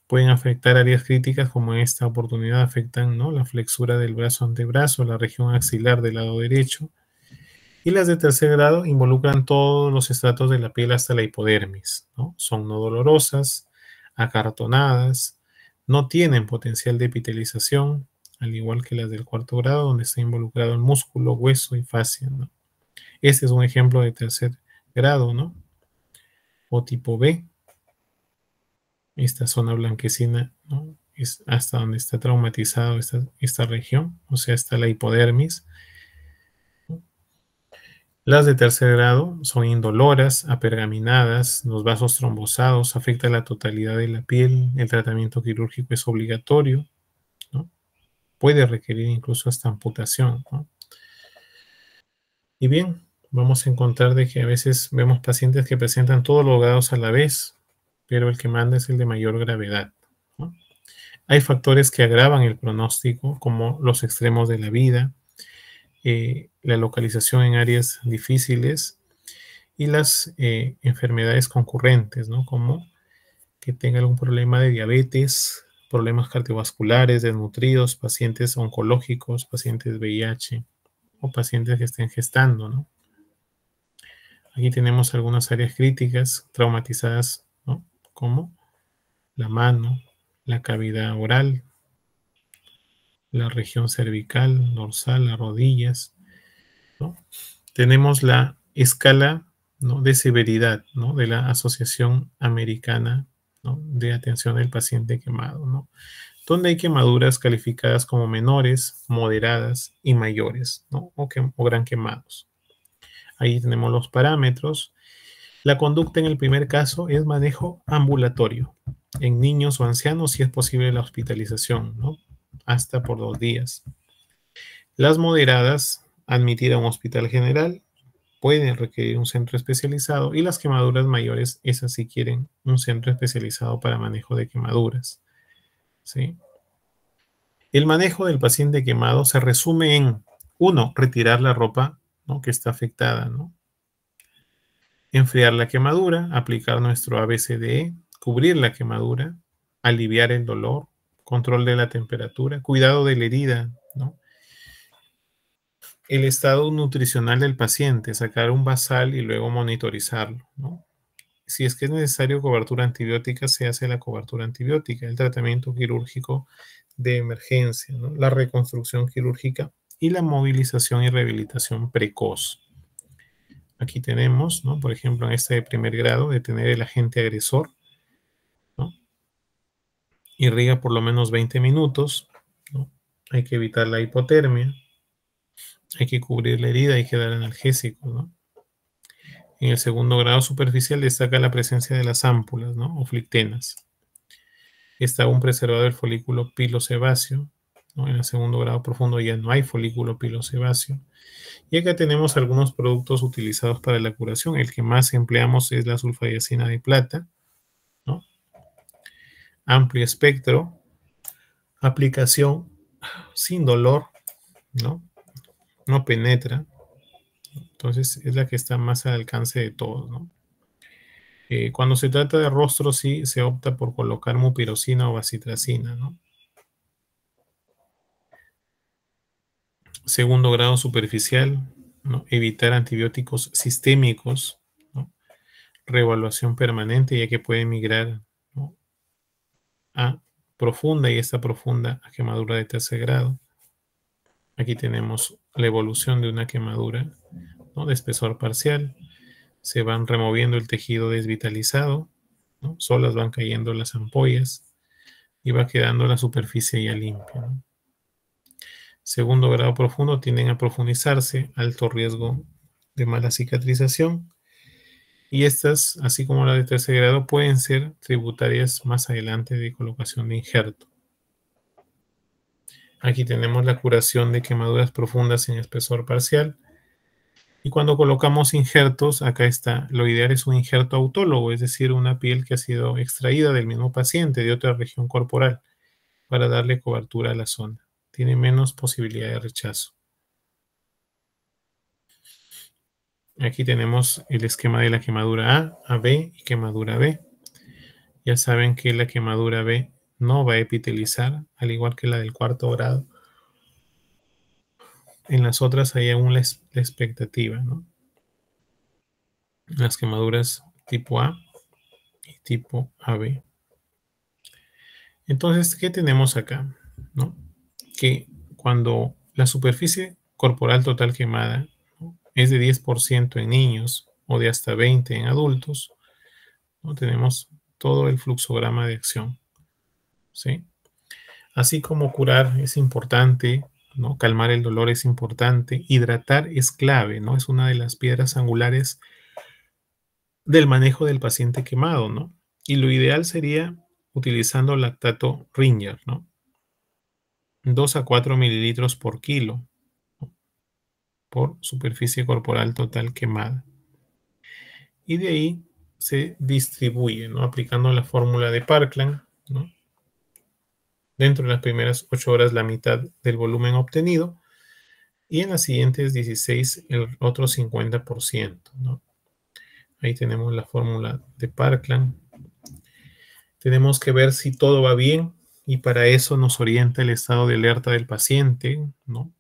Pueden afectar áreas críticas, como en esta oportunidad afectan, ¿no?, la flexura del brazo antebrazo, la región axilar del lado derecho, y las de tercer grado involucran todos los estratos de la piel hasta la hipodermis, ¿no? Son no dolorosas, acartonadas, no tienen potencial de epitelización, al igual que las del cuarto grado, donde está involucrado el músculo, hueso y fascia, ¿no? Este es un ejemplo de tercer grado, ¿no? O tipo B. Esta zona blanquecina, ¿no?, es hasta donde está traumatizado esta región, o sea, hasta la hipodermis. Las de tercer grado son indoloras, apergaminadas, los vasos trombosados, afecta la totalidad de la piel, el tratamiento quirúrgico es obligatorio, ¿no? Puede requerir incluso hasta amputación, ¿no? Y bien, vamos a encontrar de que a veces vemos pacientes que presentan todos los grados a la vez, pero el que manda es el de mayor gravedad, ¿no? Hay factores que agravan el pronóstico, como los extremos de la vida, la localización en áreas difíciles y las enfermedades concurrentes, ¿no?, como que tenga algún problema de diabetes, problemas cardiovasculares, desnutridos, pacientes oncológicos, pacientes VIH o pacientes que estén gestando, ¿no? Aquí tenemos algunas áreas críticas traumatizadas, ¿no?, como la mano, la cavidad oral, la región cervical, dorsal, las rodillas, ¿no? Tenemos la escala, ¿no?, de severidad, ¿no?, de la Asociación Americana, ¿no?, de Atención del Paciente Quemado, ¿no?, donde hay quemaduras calificadas como menores, moderadas y mayores, ¿no?, o gran quemados. Ahí tenemos los parámetros. La conducta en el primer caso es manejo ambulatorio. En niños o ancianos sí es posible la hospitalización, ¿no?, hasta por 2 días. Las moderadas, admitir a un hospital general, pueden requerir un centro especializado, y las quemaduras mayores, esas sí quieren un centro especializado para manejo de quemaduras, ¿sí? El manejo del paciente quemado se resume en: 1, retirar la ropa, ¿no?, que está afectada, ¿no?, enfriar la quemadura, aplicar nuestro ABCDE, cubrir la quemadura, aliviar el dolor, control de la temperatura, cuidado de la herida, ¿no?, el estado nutricional del paciente, sacar un basal y luego monitorizarlo, ¿no? Si es que es necesario cobertura antibiótica, se hace la cobertura antibiótica, el tratamiento quirúrgico de emergencia, ¿no?, la reconstrucción quirúrgica y la movilización y rehabilitación precoz. Aquí tenemos, ¿no?, por ejemplo, en este de primer grado, detener el agente agresor, ¿no?, irriga por lo menos 20 minutos, ¿no?, hay que evitar la hipotermia, hay que cubrir la herida, hay que dar analgésico, ¿no? En el segundo grado superficial destaca la presencia de las ámpulas, ¿no?, o flictenas. Está aún preservado el folículo pilosebáceo, ¿no? En el segundo grado profundo ya no hay folículo pilosebáceo. Y acá tenemos algunos productos utilizados para la curación. El que más empleamos es la sulfadiazina de plata, ¿no? Amplio espectro, aplicación sin dolor, ¿no? No penetra. Entonces es la que está más al alcance de todos, ¿no? Cuando se trata de rostro, sí se opta por colocar mupirocina o bacitracina, ¿no? Segundo grado superficial, ¿no?, evitar antibióticos sistémicos, ¿no?, reevaluación permanente, ya que puede migrar, ¿no?, a profunda, y esta profunda a quemadura de tercer grado. Aquí tenemos la evolución de una quemadura, ¿no?, de espesor parcial. Se van removiendo el tejido desvitalizado, ¿no?, solas van cayendo las ampollas y va quedando la superficie ya limpia, ¿no? Segundo grado profundo tienden a profundizarse, alto riesgo de mala cicatrización. Y estas, así como la de tercer grado, pueden ser tributarias más adelante de colocación de injerto. Aquí tenemos la curación de quemaduras profundas en espesor parcial. Y cuando colocamos injertos, acá está, lo ideal es un injerto autólogo, es decir, una piel que ha sido extraída del mismo paciente de otra región corporal para darle cobertura a la zona. Tiene menos posibilidad de rechazo. Aquí tenemos el esquema de la quemadura A, AB y quemadura B. Ya saben que la quemadura B no va a epitelizar, al igual que la del cuarto grado. En las otras hay aún la expectativa, ¿no? Las quemaduras tipo A y tipo AB. Entonces, ¿qué tenemos acá? ¿No? Que cuando la superficie corporal total quemada, ¿no?, es de 10% en niños o de hasta 20% en adultos, ¿no?, tenemos todo el fluxograma de acción, ¿sí? Así como curar es importante, ¿no?, calmar el dolor es importante, hidratar es clave, ¿no? Es una de las piedras angulares del manejo del paciente quemado, ¿no? Y lo ideal sería utilizando lactato Ringer, ¿no? 2 a 4 mililitros por kilo, ¿no?, por superficie corporal total quemada. Y de ahí se distribuye, ¿no?, aplicando la fórmula de Parkland, ¿no? Dentro de las primeras 8 horas la mitad del volumen obtenido y en las siguientes 16 el otro 50%, ¿no? Ahí tenemos la fórmula de Parkland. Tenemos que ver si todo va bien y para eso nos orienta el estado de alerta del paciente, ¿no?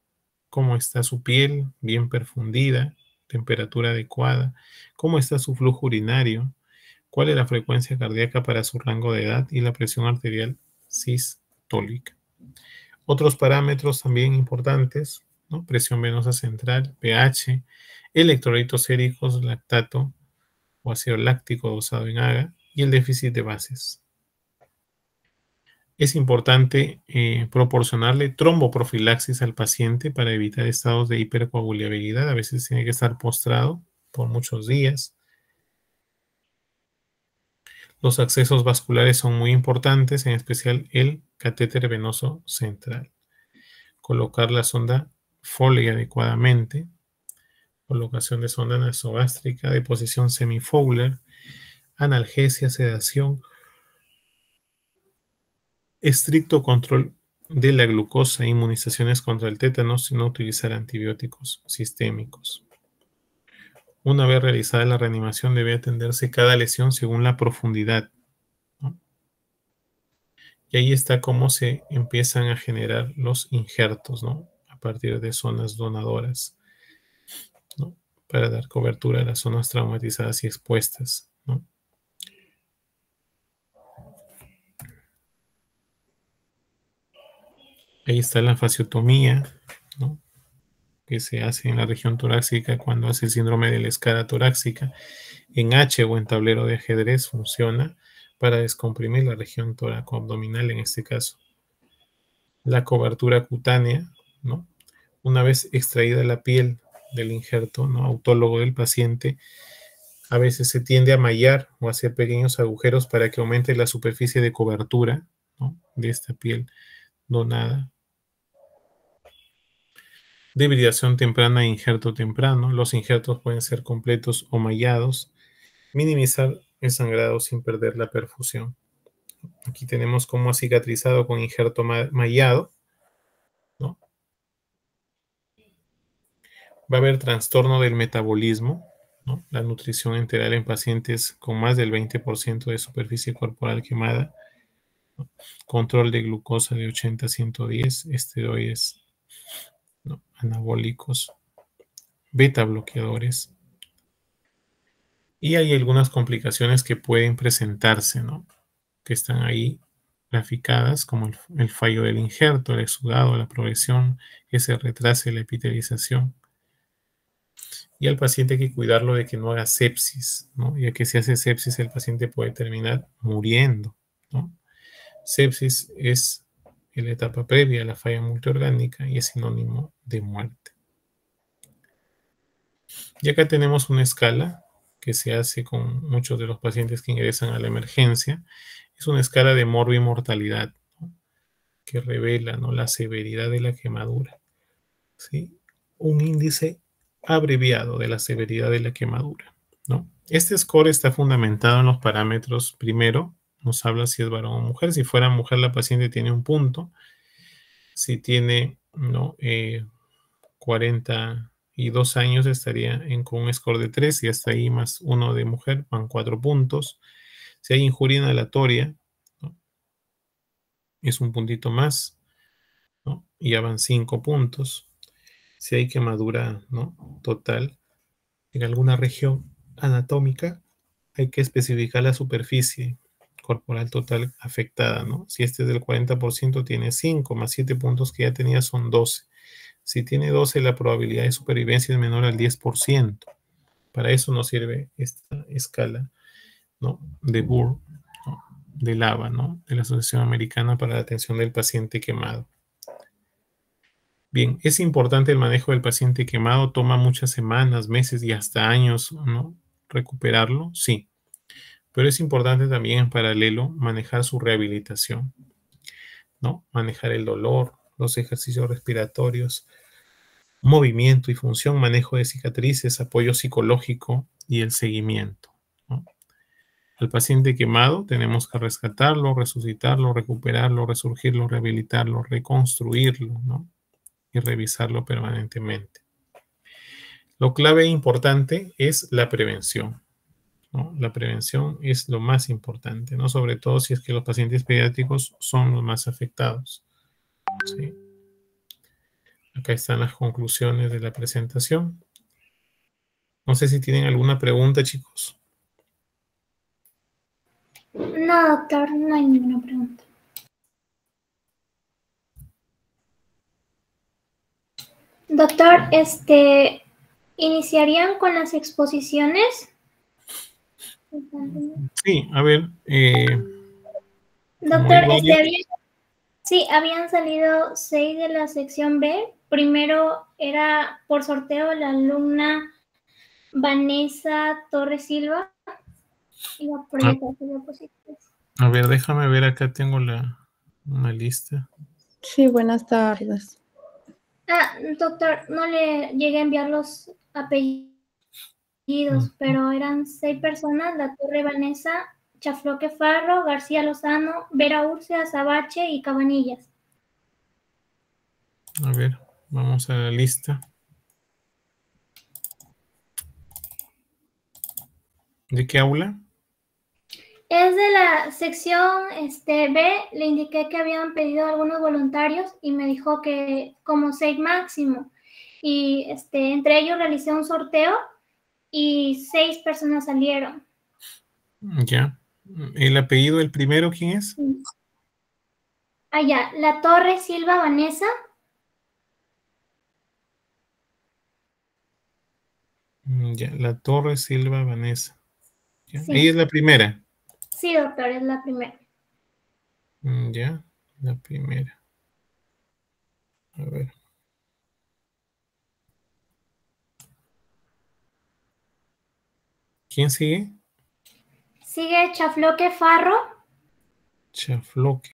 Cómo está su piel, bien perfundida, temperatura adecuada, cómo está su flujo urinario, cuál es la frecuencia cardíaca para su rango de edad y la presión arterial sistólica. Otros parámetros también importantes, ¿no? Presión venosa central, pH, electrolitos séricos, lactato o ácido láctico dosado en AGA y el déficit de bases. Es importante proporcionarle tromboprofilaxis al paciente para evitar estados de hipercoagulabilidad. A veces tiene que estar postrado por muchos días. Los accesos vasculares son muy importantes, en especial el catéter venoso central. Colocar la sonda Foley adecuadamente. Colocación de sonda nasogástrica de posición semi-Fowler. Analgesia, sedación. Estricto control de la glucosa, inmunizaciones contra el tétanos y no utilizar antibióticos sistémicos. Una vez realizada la reanimación debe atenderse cada lesión según la profundidad, ¿no? Y ahí está cómo se empiezan a generar los injertos, ¿no?, a partir de zonas donadoras, ¿no?, para dar cobertura a las zonas traumatizadas y expuestas, ¿no? Ahí está la fasciotomía, ¿no?, que se hace en la región torácica cuando hace el síndrome de la escara torácica. En H o en tablero de ajedrez funciona para descomprimir la región toracoabdominal en este caso. La cobertura cutánea, ¿no?, una vez extraída la piel del injerto, ¿no?, autólogo del paciente, a veces se tiende a mallar o a hacer pequeños agujeros para que aumente la superficie de cobertura, ¿no?, de esta piel donada. De hibridación temprana e injerto temprano. Los injertos pueden ser completos o mallados. Minimizar el sangrado sin perder la perfusión. Aquí tenemos cómo ha cicatrizado con injerto mallado, ¿no? Va a haber trastorno del metabolismo, ¿no?, la nutrición enteral en pacientes con más del 20% de superficie corporal quemada, ¿no?, control de glucosa de 80 a 110, esteroides, ¿no?, anabólicos, beta bloqueadores. Y hay algunas complicaciones que pueden presentarse, ¿no?, que están ahí graficadas, como el fallo del injerto, el exudado, la progresión, que se retrase la epitelización. Y al paciente hay que cuidarlo de que no haga sepsis, ¿no?, ya que si hace sepsis el paciente puede terminar muriendo, ¿no? Sepsis es la etapa previa a la falla multiorgánica y es sinónimo de muerte. Y acá tenemos una escala, que se hace con muchos de los pacientes que ingresan a la emergencia, es una escala de morbi-mortalidad, ¿no? Que revela, ¿no?, la severidad de la quemadura, ¿sí? Un índice abreviado de la severidad de la quemadura, ¿no? Este score está fundamentado en los parámetros. Primero, nos habla si es varón o mujer. Si fuera mujer, la paciente tiene un punto. Si tiene, ¿no?, 42 años, estaría con un score de 3 y hasta ahí más uno de mujer, van 4 puntos. Si hay injuria inhalatoria, ¿no?, es un puntito más, ¿no?, y ya van 5 puntos. Si hay quemadura, ¿no?, total en alguna región anatómica, hay que especificar la superficie corporal total afectada, ¿no? Si este es del 40%, tiene 5, más 7 puntos que ya tenía son 12. Si tiene 12, la probabilidad de supervivencia es menor al 10%. Para eso nos sirve esta escala, ¿no?, de Burr, ¿no?, de LAVA, ¿no?, de la Asociación Americana para la Atención del Paciente Quemado. Bien, es importante el manejo del paciente quemado. Toma muchas semanas, meses y hasta años, ¿no?, recuperarlo, sí. Pero es importante también en paralelo manejar su rehabilitación, ¿no? Manejar el dolor, los ejercicios respiratorios, movimiento y función, manejo de cicatrices, apoyo psicológico y el seguimiento, ¿no? Al paciente quemado tenemos que rescatarlo, resucitarlo, recuperarlo, resurgirlo, rehabilitarlo, reconstruirlo, ¿no?, y revisarlo permanentemente. Lo clave e importante es la prevención, ¿no? La prevención es lo más importante, ¿no? Sobre todo si es que los pacientes pediátricos son los más afectados, ¿sí? Acá están las conclusiones de la presentación. No sé si tienen alguna pregunta, chicos. No, doctor, no hay ninguna pregunta. Doctor, ¿iniciarían con las exposiciones? Sí, a ver. Doctor, varios... sí, habían salido 6 de la sección B. Primero era por sorteo la alumna Vanessa Torres Silva. Iba por ella con diapositivas. A ver, déjame ver, acá tengo una lista. Sí, buenas tardes. Doctor, no le llegué a enviar los apellidos, pero eran 6 personas: La Torre Vanessa, Chafloque Farro, García Lozano, Vera Urcia, Sabache y Cabanillas. A ver, vamos a la lista. ¿De qué aula? Es de la sección B. Le indiqué que habían pedido algunos voluntarios y me dijo que como 6 máximo. Y entre ellos realicé un sorteo y 6 personas salieron. Ya. ¿El apellido del primero quién es? Ya. La Torre Silva Vanessa. Ya, La Torre Silva Vanessa. Ya. Sí. Ella es la primera. Sí, doctor, es la primera. Ya, la primera. A ver. ¿Quién sigue? Sigue Chafloque Farro. Chafloque.